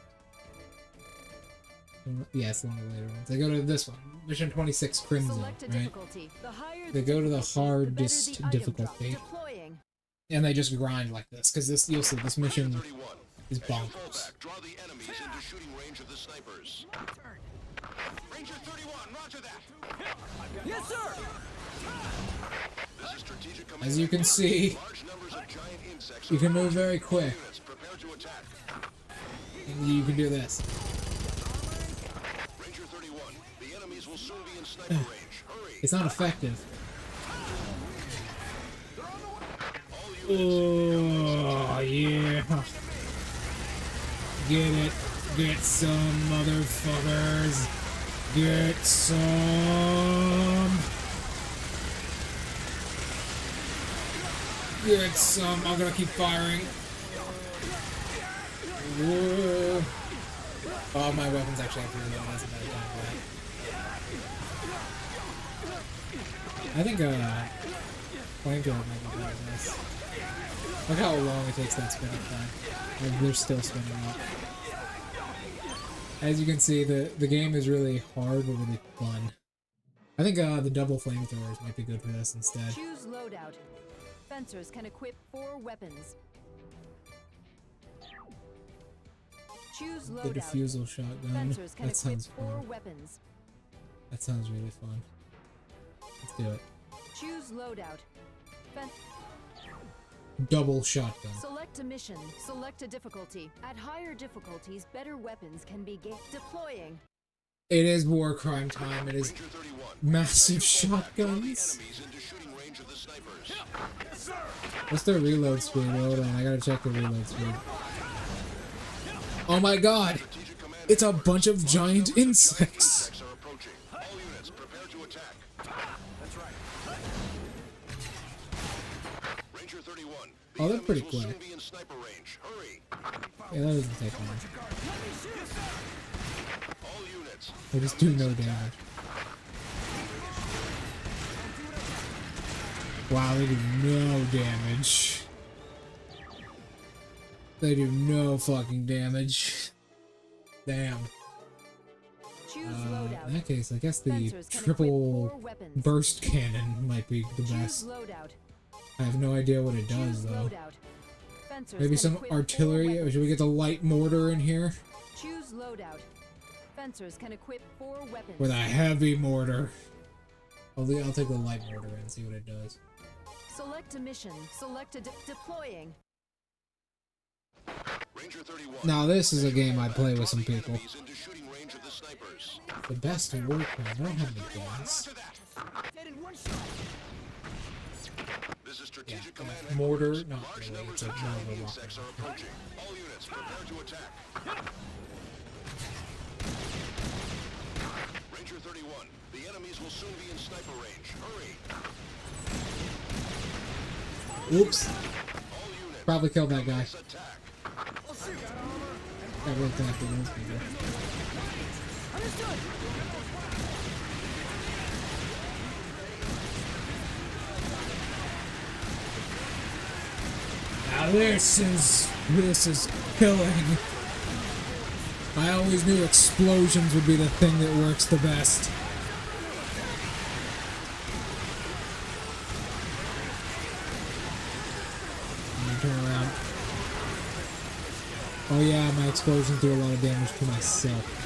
[SPEAKER 1] Yeah, it's one of the later ones. They go to this one. Mission 26 Crimson,
[SPEAKER 4] Select a
[SPEAKER 1] right?
[SPEAKER 4] difficulty. The higher
[SPEAKER 1] They go to the
[SPEAKER 4] difficulty, the better
[SPEAKER 1] hardest
[SPEAKER 4] the item drop.
[SPEAKER 1] difficulty.
[SPEAKER 4] Deploying.
[SPEAKER 1] And they just grind like this, because this, you'll see, this mission
[SPEAKER 6] 31.
[SPEAKER 1] is
[SPEAKER 6] As you fall
[SPEAKER 1] bonkers.
[SPEAKER 6] back, draw the enemies into shooting range of the snipers. Ranger 31, roger that.
[SPEAKER 8] Yes, sir!
[SPEAKER 6] This is strategic command.
[SPEAKER 1] As you can see,
[SPEAKER 6] Large numbers of giant insects
[SPEAKER 1] you
[SPEAKER 6] are
[SPEAKER 1] can move
[SPEAKER 6] approaching.
[SPEAKER 1] very
[SPEAKER 6] All
[SPEAKER 1] quick.
[SPEAKER 6] units, prepare to attack.
[SPEAKER 1] And you can do this.
[SPEAKER 6] Ranger 31, the enemies will soon be in sniper range. Hurry.
[SPEAKER 1] It's not effective.
[SPEAKER 6] All units,
[SPEAKER 1] Oh, yeah. Get it. Get some, motherfuckers. Get some. Get some. I'm gonna keep firing. Whoa. Oh, my weapons actually have to reload. That's a better time for that. I think, flamethrower might be better than this. Look how long it takes that spinning time. Like, they're still spinning up. As you can see, the game is really hard but really fun. I think the double flamethrowers might be good for this instead.
[SPEAKER 4] Choose loadout. Fencers can equip 4 weapons. Choose
[SPEAKER 1] The
[SPEAKER 4] loadout.
[SPEAKER 1] diffusal shotgun.
[SPEAKER 4] Fencers can
[SPEAKER 1] That
[SPEAKER 4] equip
[SPEAKER 1] sounds
[SPEAKER 4] 4
[SPEAKER 1] fun.
[SPEAKER 4] weapons.
[SPEAKER 1] That sounds really fun. Let's do it.
[SPEAKER 4] Choose loadout.
[SPEAKER 1] Double shotgun.
[SPEAKER 4] Select a mission. Select a difficulty. At higher difficulties, better weapons can be gained. Deploying.
[SPEAKER 1] It is war crime time. It is
[SPEAKER 6] Ranger 31.
[SPEAKER 1] massive
[SPEAKER 6] Draw the
[SPEAKER 1] shotguns.
[SPEAKER 6] enemies into shooting range of the snipers.
[SPEAKER 1] What's their reload speed? Hold on, I gotta check the reload speed. Oh my god!
[SPEAKER 6] Strategic command.
[SPEAKER 1] It's a bunch of giant insects!
[SPEAKER 6] Insects are approaching. All units, prepare to attack.
[SPEAKER 8] That's right.
[SPEAKER 6] Ranger 31. The
[SPEAKER 1] Oh, they're
[SPEAKER 6] enemies
[SPEAKER 1] pretty
[SPEAKER 6] will
[SPEAKER 1] quick.
[SPEAKER 6] soon be in sniper range. Hurry.
[SPEAKER 1] Yeah, that doesn't take long.
[SPEAKER 6] All units.
[SPEAKER 1] They just do no damage. Wow, they do no damage. They do no fucking damage. Damn.
[SPEAKER 4] Choose loadout.
[SPEAKER 1] In that case, I guess the
[SPEAKER 4] Fencers can
[SPEAKER 1] triple
[SPEAKER 4] equip 4 weapons.
[SPEAKER 1] burst cannon might be the
[SPEAKER 4] Choose
[SPEAKER 1] best.
[SPEAKER 4] loadout.
[SPEAKER 1] I have no idea what it does
[SPEAKER 4] Choose
[SPEAKER 1] though.
[SPEAKER 4] loadout. Fencers
[SPEAKER 1] Maybe
[SPEAKER 4] can
[SPEAKER 1] some
[SPEAKER 4] equip 4
[SPEAKER 1] artillery, or should we get the light mortar in here?
[SPEAKER 4] Choose loadout. Fencers can equip 4 weapons.
[SPEAKER 1] With a heavy mortar. I'll take the light mortar and see what it does.
[SPEAKER 4] Select a mission. Select a deploying.
[SPEAKER 6] Ranger 31.
[SPEAKER 1] Now this is a game I play with some people.
[SPEAKER 6] Enemies into shooting range of the snipers.
[SPEAKER 1] The best to work with. I don't have any gas.
[SPEAKER 8] Dead in one shot.
[SPEAKER 6] This is
[SPEAKER 1] Yeah,
[SPEAKER 6] strategic command
[SPEAKER 1] mortar,
[SPEAKER 6] headquarters.
[SPEAKER 1] not
[SPEAKER 6] Large
[SPEAKER 1] really.
[SPEAKER 6] numbers
[SPEAKER 1] It's a
[SPEAKER 6] of
[SPEAKER 1] more
[SPEAKER 6] giant
[SPEAKER 1] of a rocket
[SPEAKER 6] insects are
[SPEAKER 1] launcher.
[SPEAKER 6] approaching. All units, prepare to attack. Ranger 31. The enemies will soon be in sniper range. Hurry.
[SPEAKER 1] Oops.
[SPEAKER 6] All units.
[SPEAKER 1] Probably killed that guy.
[SPEAKER 6] Let's attack.
[SPEAKER 1] Got really connected with those people. Now this is killing. I always knew explosions would be the thing that works the best. Let me turn around. Oh yeah, my explosions do a lot of damage to myself.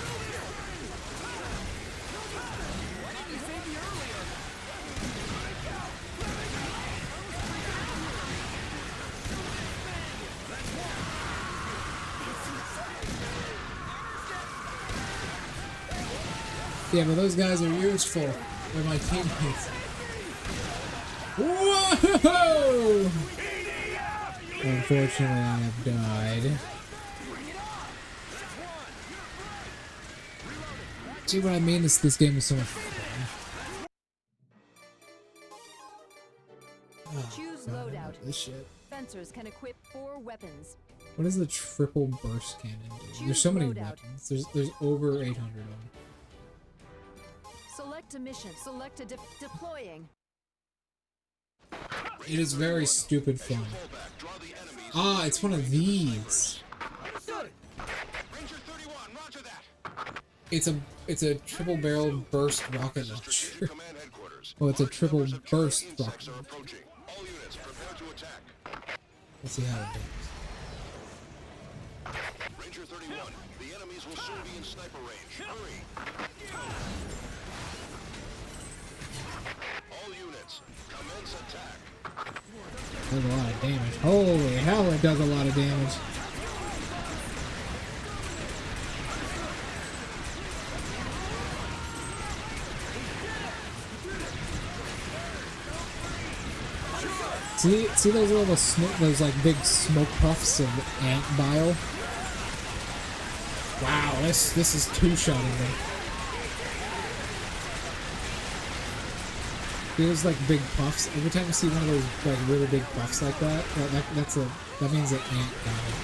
[SPEAKER 1] Yeah, but those guys are useful. They're my teammates. Whoa! Unfortunately, I have died. See what I mean? This game is so much fun. Oh,
[SPEAKER 4] Choose
[SPEAKER 1] God, I love
[SPEAKER 4] loadout.
[SPEAKER 1] this shit.
[SPEAKER 4] Fencers can equip 4 weapons.
[SPEAKER 1] What does the triple burst cannon do? There's so many weapons. There's over 800 of them.
[SPEAKER 4] Select a mission. Select a deploying.
[SPEAKER 1] It is very stupid fun. Ah, it's one of these.
[SPEAKER 6] Ranger 31, roger that.
[SPEAKER 1] It's a triple barrel burst rocket launcher.
[SPEAKER 6] Strategic command headquarters.
[SPEAKER 1] Oh, it's a
[SPEAKER 6] Large
[SPEAKER 1] triple
[SPEAKER 6] numbers of
[SPEAKER 1] burst
[SPEAKER 6] giant
[SPEAKER 1] rocket
[SPEAKER 6] insects are
[SPEAKER 1] launcher.
[SPEAKER 6] approaching. All units, prepare to attack.
[SPEAKER 1] Let's see how it does.
[SPEAKER 6] Ranger 31. The enemies will soon be in sniper range. Hurry. All units, commence attack.
[SPEAKER 1] Does a lot of damage. Holy hell, it does a lot of damage. See those little those like big smoke puffs of ant bile? Wow, this is two-shotting them. Feels like big puffs. Every time you see one of those like really big puffs like that, that means an ant died.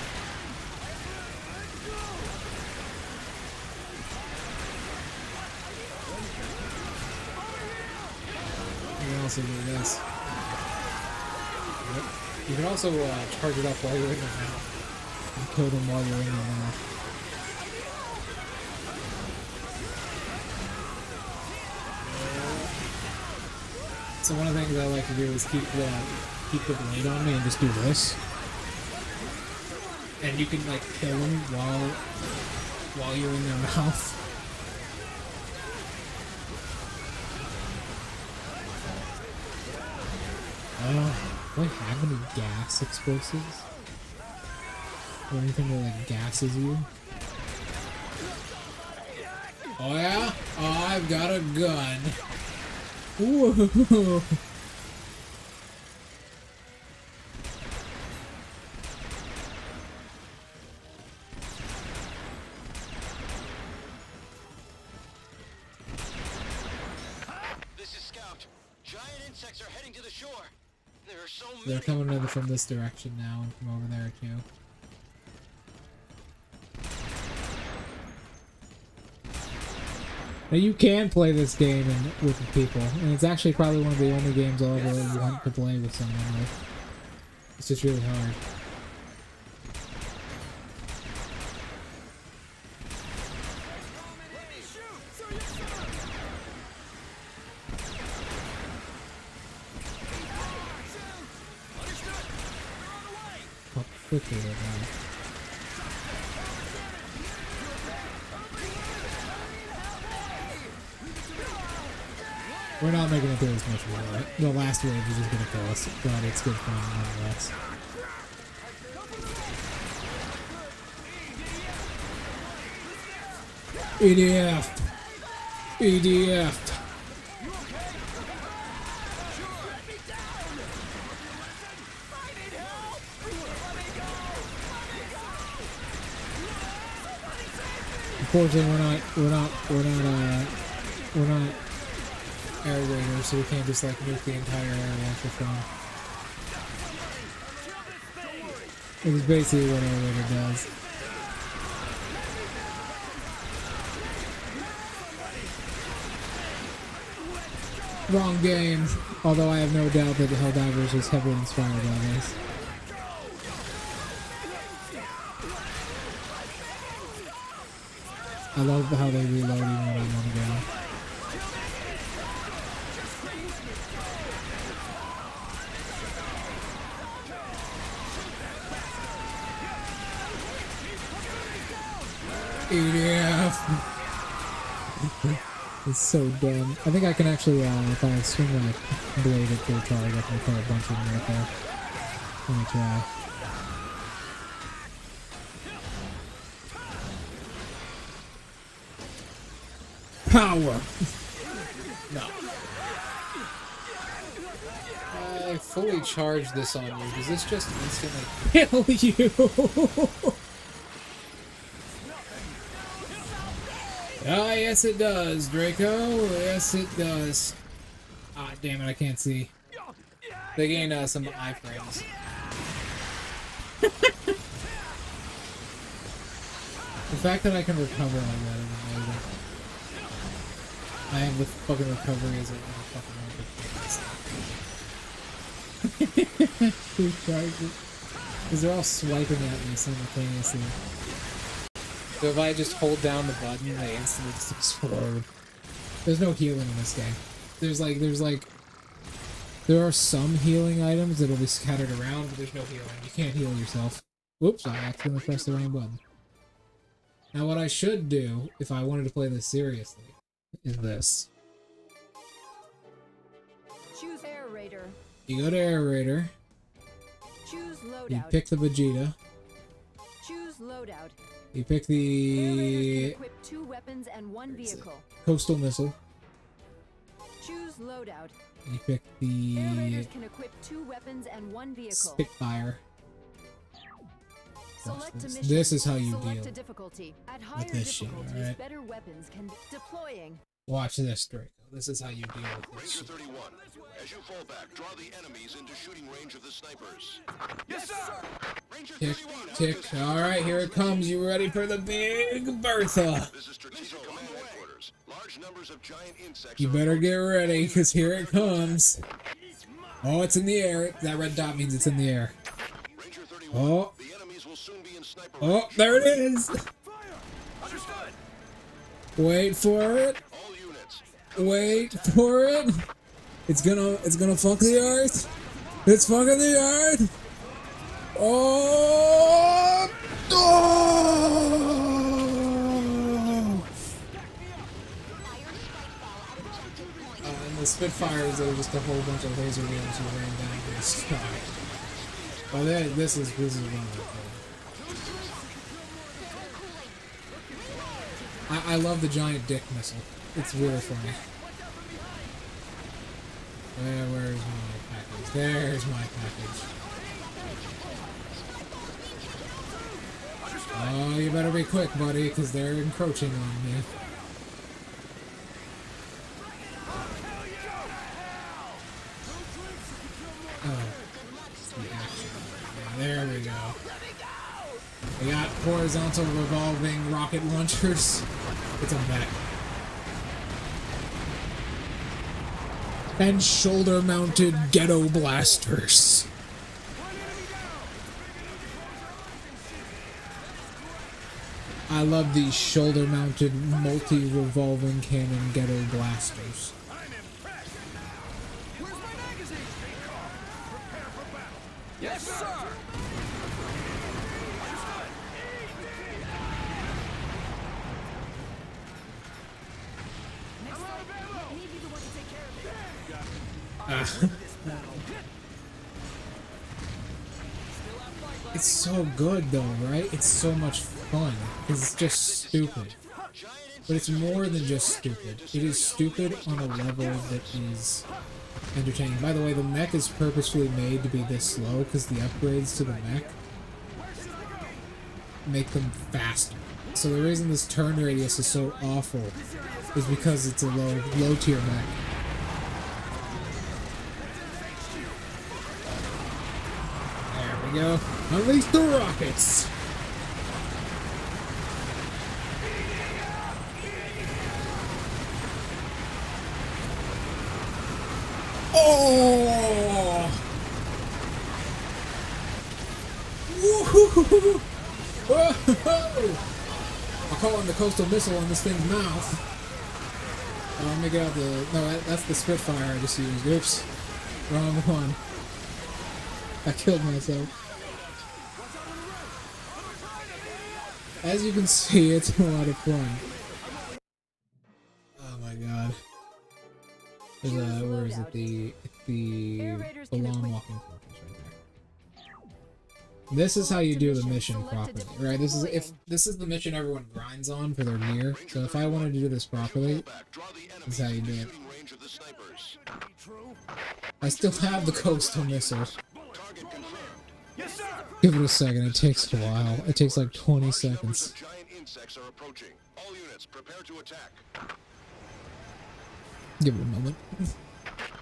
[SPEAKER 1] You can also do this. Yep. You can also charge it up while you're in the mouth. And kill them while you're in the mouth. So one of the things I like to do is keep the blade on me and just do this. And you can like kill them while you're in their mouth. Do I have any gas explosives? Or anything that like gasses you? Oh yeah? Oh, I've got a gun. Whoa!
[SPEAKER 6] This is Scout. Giant insects are heading to the shore. There are so many.
[SPEAKER 1] They're coming in from this direction now and from over there too. Now you can play this game with the people, and it's actually probably one of the only games I'll ever want to play with someone with. It's just really hard. Oh, quickly right now. We're not making it through as much of it. The last wave is just gonna kill us, but it's good fun nonetheless. EDF! EDF! Unfortunately, we're not air raiders, so we can't just like nuke the entire area for fun. It is basically what air raider does. Wrong game. Although I have no doubt that the Helldivers was heavily inspired by this. I love how they reload even when I'm on the ground. EDF! It's so dumb. I think I can actually, if I swing my blade at full charge, I can kill a bunch of them right there. Let me try. Power! No. I fully charged this on you. Does this just instantly kill you? Ah, yes it does, Draco. Yes it does. Ah, damn it, I can't see. They gained some iframes. The fact that I can recover like that is amazing. I have the fucking recovery as a fucking two charges. Because they're all swiping at me simultaneously. So if I just hold down the button, they instantly just explode. There's no healing in this game. There are some healing items that'll be scattered around, but there's no healing. You can't heal yourself. Whoops, I accidentally pressed the wrong button. Now what I should do, if I wanted to play this seriously, is this.
[SPEAKER 4] Choose Air Raider.
[SPEAKER 1] You go to Air Raider.
[SPEAKER 4] Choose loadout.
[SPEAKER 1] You pick the Vegeta.
[SPEAKER 4] Choose loadout.
[SPEAKER 1] You pick
[SPEAKER 4] Air
[SPEAKER 1] the
[SPEAKER 4] Raiders can equip 2 weapons and 1 vehicle.
[SPEAKER 1] Coastal Missile.
[SPEAKER 4] Choose loadout.
[SPEAKER 1] You pick
[SPEAKER 4] Air
[SPEAKER 1] the
[SPEAKER 4] Raiders can equip 2 weapons and 1 vehicle.
[SPEAKER 1] Spitfire.
[SPEAKER 4] Select a
[SPEAKER 1] This.
[SPEAKER 4] mission.
[SPEAKER 1] This is how you
[SPEAKER 4] Select
[SPEAKER 1] deal
[SPEAKER 4] a difficulty. At higher
[SPEAKER 1] with this shit,
[SPEAKER 4] difficulties,
[SPEAKER 1] alright?
[SPEAKER 4] better weapons can deploying.
[SPEAKER 1] Watch this, Draco. This is how you deal with this
[SPEAKER 6] Ranger
[SPEAKER 1] shit.
[SPEAKER 6] 31, as you fall back, draw the enemies into shooting range of the snipers.
[SPEAKER 7] Yes, sir!
[SPEAKER 6] Ranger
[SPEAKER 1] Tick,
[SPEAKER 6] 31,
[SPEAKER 1] tick. Alright, here it comes. You ready for the big Bertha?
[SPEAKER 6] This is strategic command headquarters. Large numbers of giant insects.
[SPEAKER 1] You better get ready, because here it comes. Oh, it's in the air. That red dot means it's in the air.
[SPEAKER 6] Ranger 31,
[SPEAKER 1] Oh.
[SPEAKER 6] the enemies will soon be in sniper
[SPEAKER 1] Oh,
[SPEAKER 6] range.
[SPEAKER 1] there it is.
[SPEAKER 7] Understood!
[SPEAKER 1] Wait for it.
[SPEAKER 6] All units.
[SPEAKER 1] Wait for it. It's gonna fuck the earth. It's fucking the earth. Oh! Oh! And the Spitfires are just a whole bunch of laser beams who ran down to the sky. But this is wonderful. I love the giant dick missile. It's really funny. Where's my package? There's my package. Oh, you better be quick, buddy, because they're encroaching on me. Oh. Yeah, there we go. We got horizontal revolving rocket launchers. It's a mech. and shoulder-mounted ghetto blasters. I love these shoulder-mounted multi-revolving cannon ghetto blasters.
[SPEAKER 7] I'm impressed. Where's my magazine? Prepare for battle. Yes, sir.
[SPEAKER 1] It's so good though, right? It's so much fun because it's just stupid. But it's more than just stupid. It is stupid on a level that is entertaining. By the way, the mech is purposefully made to be this slow because the upgrades to the mech make them faster. So the reason this turn radius is so awful is because it's a low tier mech. There we go. Unleash the rockets! Oh! Woohoo! I'll call in the coastal missile on this thing's mouth. Oh, let me get out the... No, that's the Spitfire I just used. Oops. Wrong one. I killed myself. As you can see, it's a lot of fun. Oh my god. There's a... Where is it? The long walking fortress right there. This is how you do the mission properly, right? This is the mission everyone grinds on for their gear. So if I wanted to do this properly, this is how you do it. I still have the coastal missile. Give it a second, it takes a while. It takes like 20 seconds.
[SPEAKER 6] Giant insects are approaching. All units, prepare to attack.
[SPEAKER 1] Give it a moment.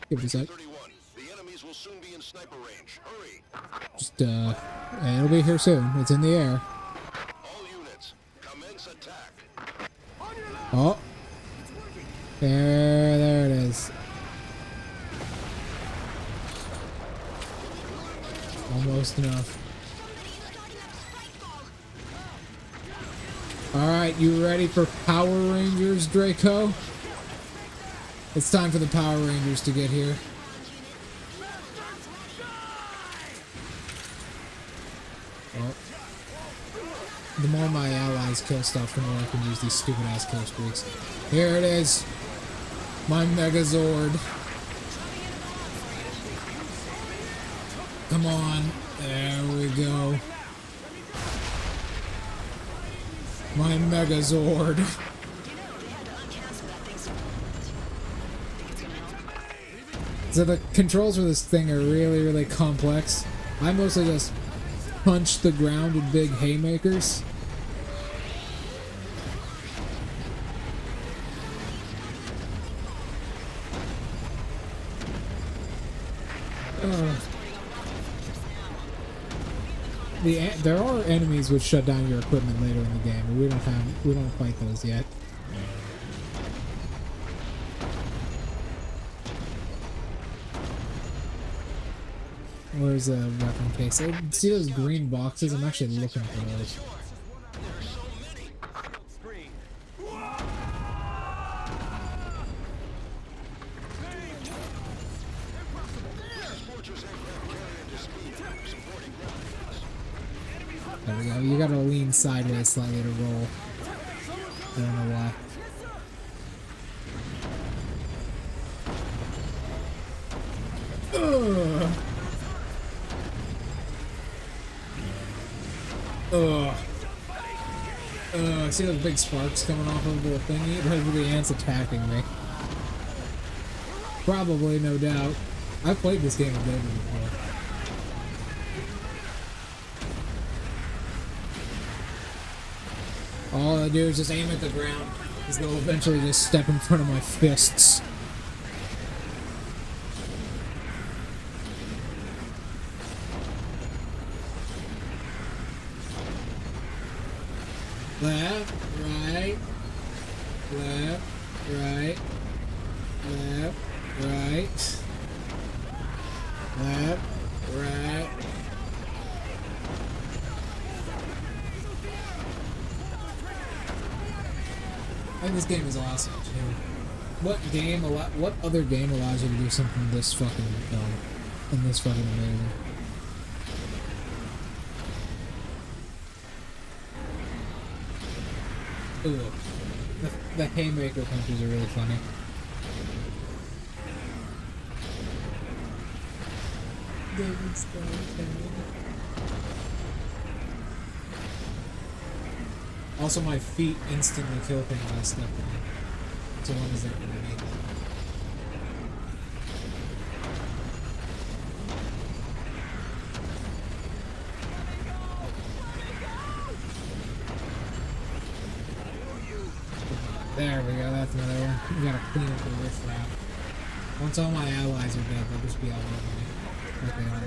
[SPEAKER 1] Give it a sec.
[SPEAKER 6] 31. The enemies will soon be in sniper range. Hurry.
[SPEAKER 1] Just, it'll be here soon. It's in the air.
[SPEAKER 6] All units, commence attack.
[SPEAKER 1] Oh. There it is. Almost enough. Alright, you ready for Power Rangers, Draco? It's time for the Power Rangers to get here. Well, the more my allies kill stuff, the more I can use these stupid ass kill streaks. Here it is! My Megazord. Come on. There we go. My Megazord. So the controls for this thing are really, really complex. I mostly just punch the ground with big haymakers. There are enemies which shut down your equipment later in the game, but we don't fight those yet. Where's a weapon case? See those green boxes? I'm actually looking for those. There we go. You gotta lean sideways slightly to roll. I don't know why. Ugh. Ugh. See those big sparks coming off of the thingy? The ants attacking me. Probably, no doubt. I've played this game a bit before. All I do is just aim at the ground, because they'll eventually just step in front of my fists. Left, right, left, right, left, right. Left, right. I think this game is awesome too. What other game allows you to do something this fucking dumb and this fucking amazing? Ooh, the haymaker punches are really funny. Also, my feet instantly kill things when I step on them. So long as they're underneath it. There we go, that's another one. We gotta clean up the riffraff. Once all my allies are dead, they'll just be all over me. Like they are now.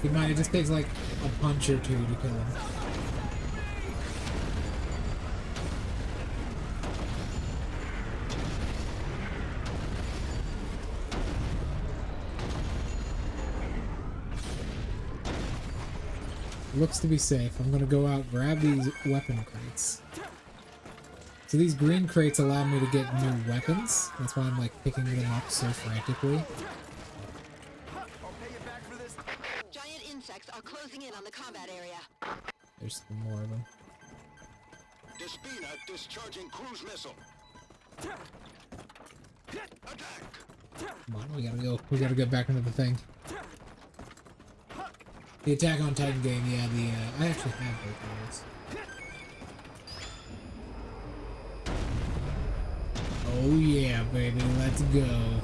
[SPEAKER 1] Keep in mind, it just takes like a punch or two to kill him. Looks to be safe. I'm gonna go out, grab these weapon crates. So these green crates allow me to get new weapons. That's why I'm like picking them up so frantically.
[SPEAKER 9] Giant insects are closing in on the combat area.
[SPEAKER 1] There's more of them.
[SPEAKER 6] Despina discharging cruise missile. Attack!
[SPEAKER 1] Come on, we gotta go. We gotta get back into the thing. The Attack on Titan game, yeah, I actually have both of those. Oh yeah, baby, let's go.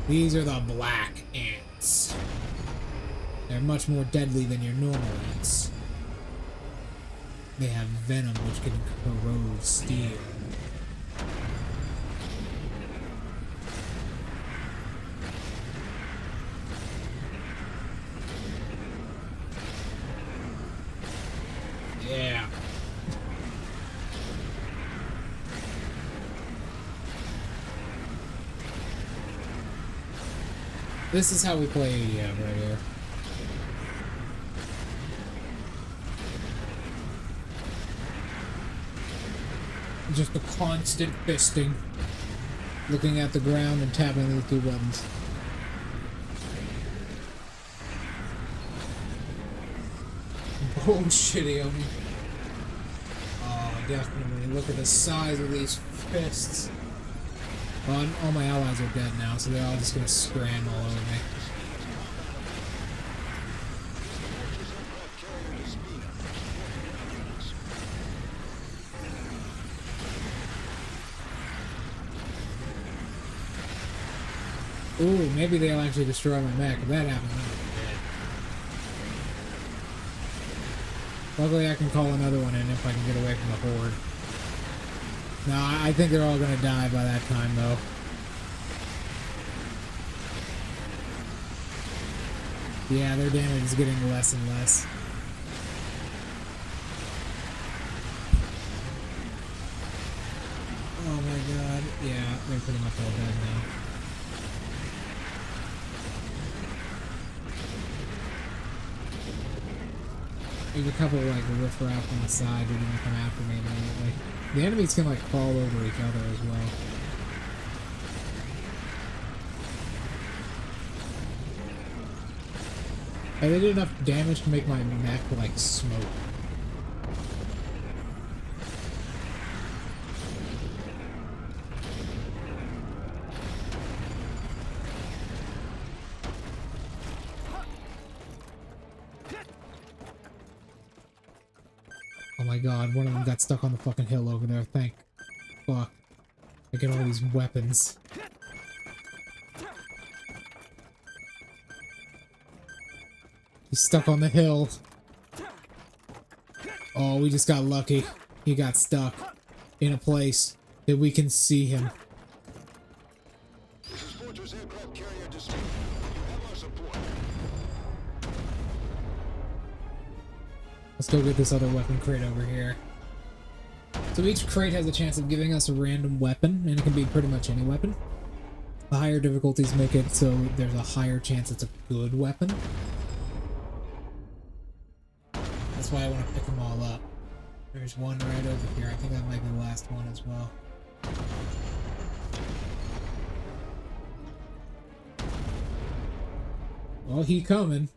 [SPEAKER 1] These are the black ants. They're much more deadly than your normal ants. They have venom which can corrode steel. Yeah. This is how we play ADM right here. Just a constant fisting. Looking at the ground and tapping the two buttons. Bullshitty of me. Oh, definitely. Look at the size of these fists. Well, all my allies are dead now, so they're all just gonna scram all over me. Ooh, maybe they'll actually destroy my mech. If that happens, I'm dead. Luckily, I can call another one in if I can get away from the horde. No, I think they're all gonna die by that time, though. Yeah, their damage is getting less and less. Oh my god. Yeah, they're pretty much all dead now. There's a couple of, like, riffraff on the side who didn't come after me immediately. The enemies can, like, fall over each other as well. Hey, they did enough damage to make my mech, like, smoke. Oh my god, one of them got stuck on the fucking hill over there, thank fuck. I get all these weapons. He's stuck on the hill. Oh, we just got lucky. He got stuck in a place that we can see him.
[SPEAKER 6] This is Fortress Aircraft Carrier Despina. You have our support.
[SPEAKER 1] Let's go get this other weapon crate over here. So each crate has a chance of giving us a random weapon, and it can be pretty much any weapon. The higher difficulties make it so there's a higher chance it's a good weapon. That's why I want to pick them all up. There's one right over here. I think that might be the last one as well. Oh, he coming.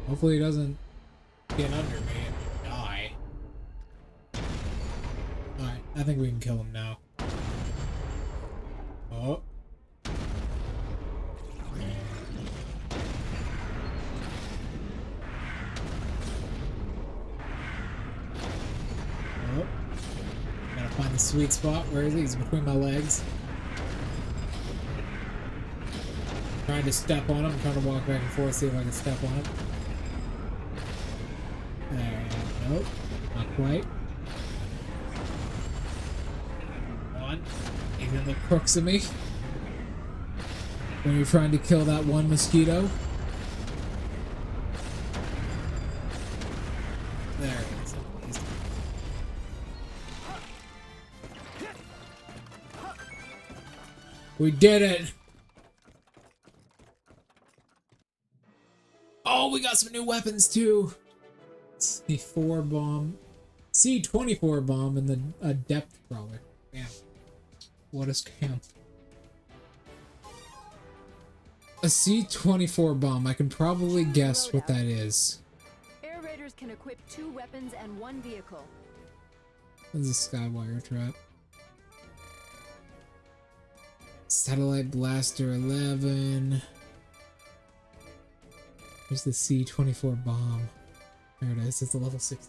[SPEAKER 1] Hopefully he doesn't get under me and die. Alright, I think we can kill him now. Oh. Oh. Gotta find the sweet spot. Where is he? He's between my legs. Trying to step on him. I'm trying to walk back and forth, see if I can step on him. There. Nope. Not quite. One. He's in the crooks of me. When you're trying to kill that one mosquito. There it is. We did it! Oh, we got some new weapons too! C4 bomb. C24 bomb and then a depth crawler. Damn. What a scam. A C24 bomb. I can probably guess what that is.
[SPEAKER 4] Air raiders can equip 2 weapons and 1 vehicle.
[SPEAKER 1] This is a Skywire trap. Satellite Blaster 11. Here's the C24 bomb. There it is. It's a level 16.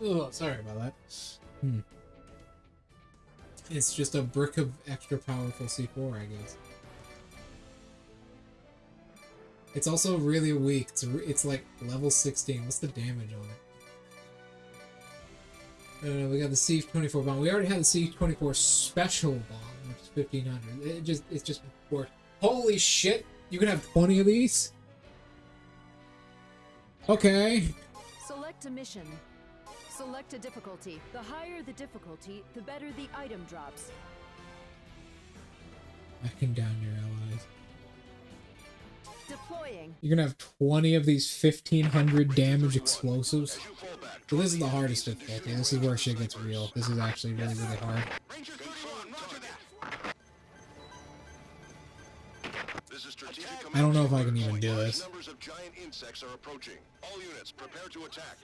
[SPEAKER 1] Oh, sorry about that. It's just a brick of extra powerful C4, I guess. It's also really weak. It's like level 16. What's the damage on it? We got the C24 bomb. We already had the C24 special bomb, which is 1500. It's just worth. Holy shit! You can have 20 of these? Okay.
[SPEAKER 4] Select a mission. Select a difficulty. The higher the difficulty, the better the item drops.
[SPEAKER 1] I can down your allies.
[SPEAKER 4] Deploying.
[SPEAKER 1] You're gonna have 20 of these 1500 damage explosives. So this is the hardest difficulty. This is where shit gets real. This is actually really, really hard. I don't know if I can even do this.
[SPEAKER 6] Numbers of giant insects are approaching. All units, prepare to attack.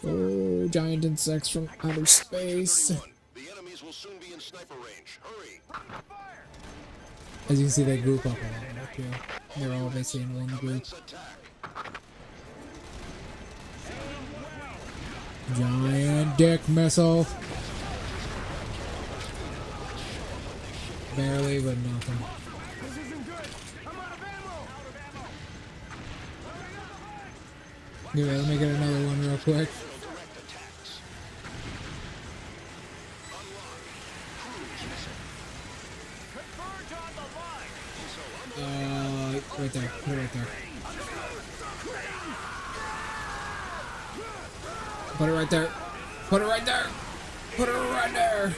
[SPEAKER 1] Oh, giant insects from outer space.
[SPEAKER 6] The enemies will soon be in sniper range. Hurry.
[SPEAKER 1] As you can see, they group up a lot more too. They're all basically in one group. Giant dick missile. Barely, but nothing. Anyway, let me get another one real quick. Right there. Put it right there. Put it right there. Put it right there. Put it right there.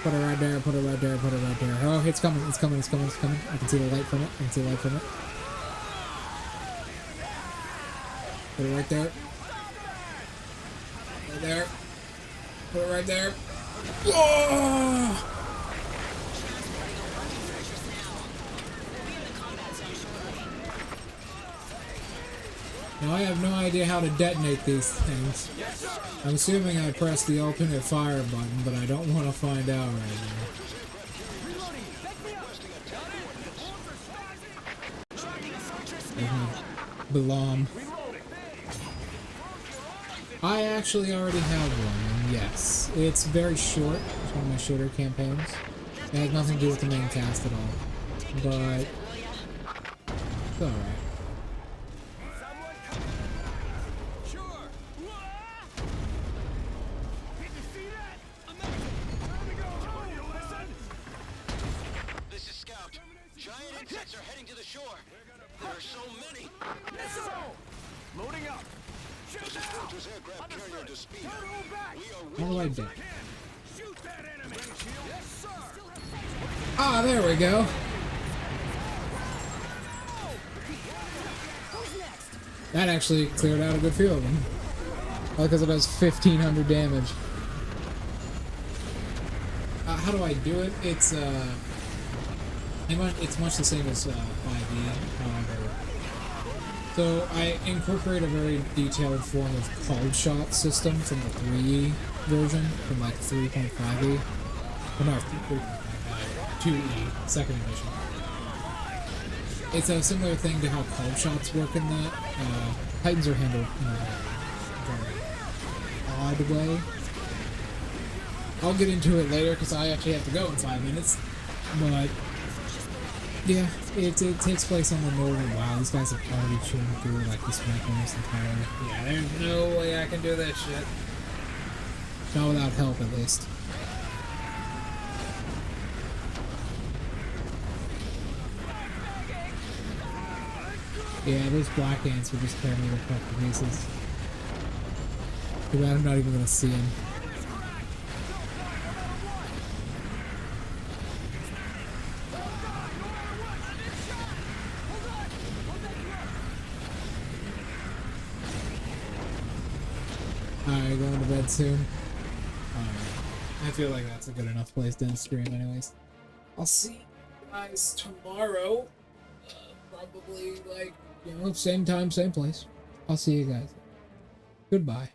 [SPEAKER 1] Put it right there. Put it right there. Put it right there. Oh, it's coming. It's coming. It's coming. It's coming. I can see the light from it. I can see the light from it. Put it right there. Right there. Put it right there. Whoa! Now I have no idea how to detonate these things. I'm assuming I pressed the alternate fire button, but I don't want to find out right now. Belong. I actually already have one, and yes, it's very short. It's one of my shorter campaigns. It has nothing to do with the main cast at all, but it's alright.
[SPEAKER 6] insects are heading to the shore. There are so many.
[SPEAKER 7] Yes, sir! Loading up. Shoot
[SPEAKER 6] This is
[SPEAKER 7] now!
[SPEAKER 6] Walter's aircraft carrier to speed.
[SPEAKER 7] Turtle back!
[SPEAKER 6] We are
[SPEAKER 1] How do I
[SPEAKER 6] with
[SPEAKER 1] do?
[SPEAKER 7] Shoot that enemy! Yes, sir!
[SPEAKER 1] Ah, there we go. That actually cleared out a good few of them. All because it does 1,500 damage. How do I do it? It's much the same as 5e, however. So I incorporate a very detailed form of called shot system from the 3e version, from like 3.5e. Well, no, 2e, second edition. It's a similar thing to how called shots work in that. Titans are handled in a very odd way. I'll get into it later because I actually have to go in 5 minutes. But yeah, it takes place on the northern WoW. These guys have already chewed through like this map almost entirely. Yeah, there's no way I can do that shit. Not without help, at least. Yeah, those black ants would just tear me the fuck to pieces. Too bad I'm not even gonna see him. Alright, going to bed soon. I feel like that's a good enough place to end stream anyways. I'll see you guys tomorrow. Probably like, you know, same time, same place. I'll see you guys. Goodbye.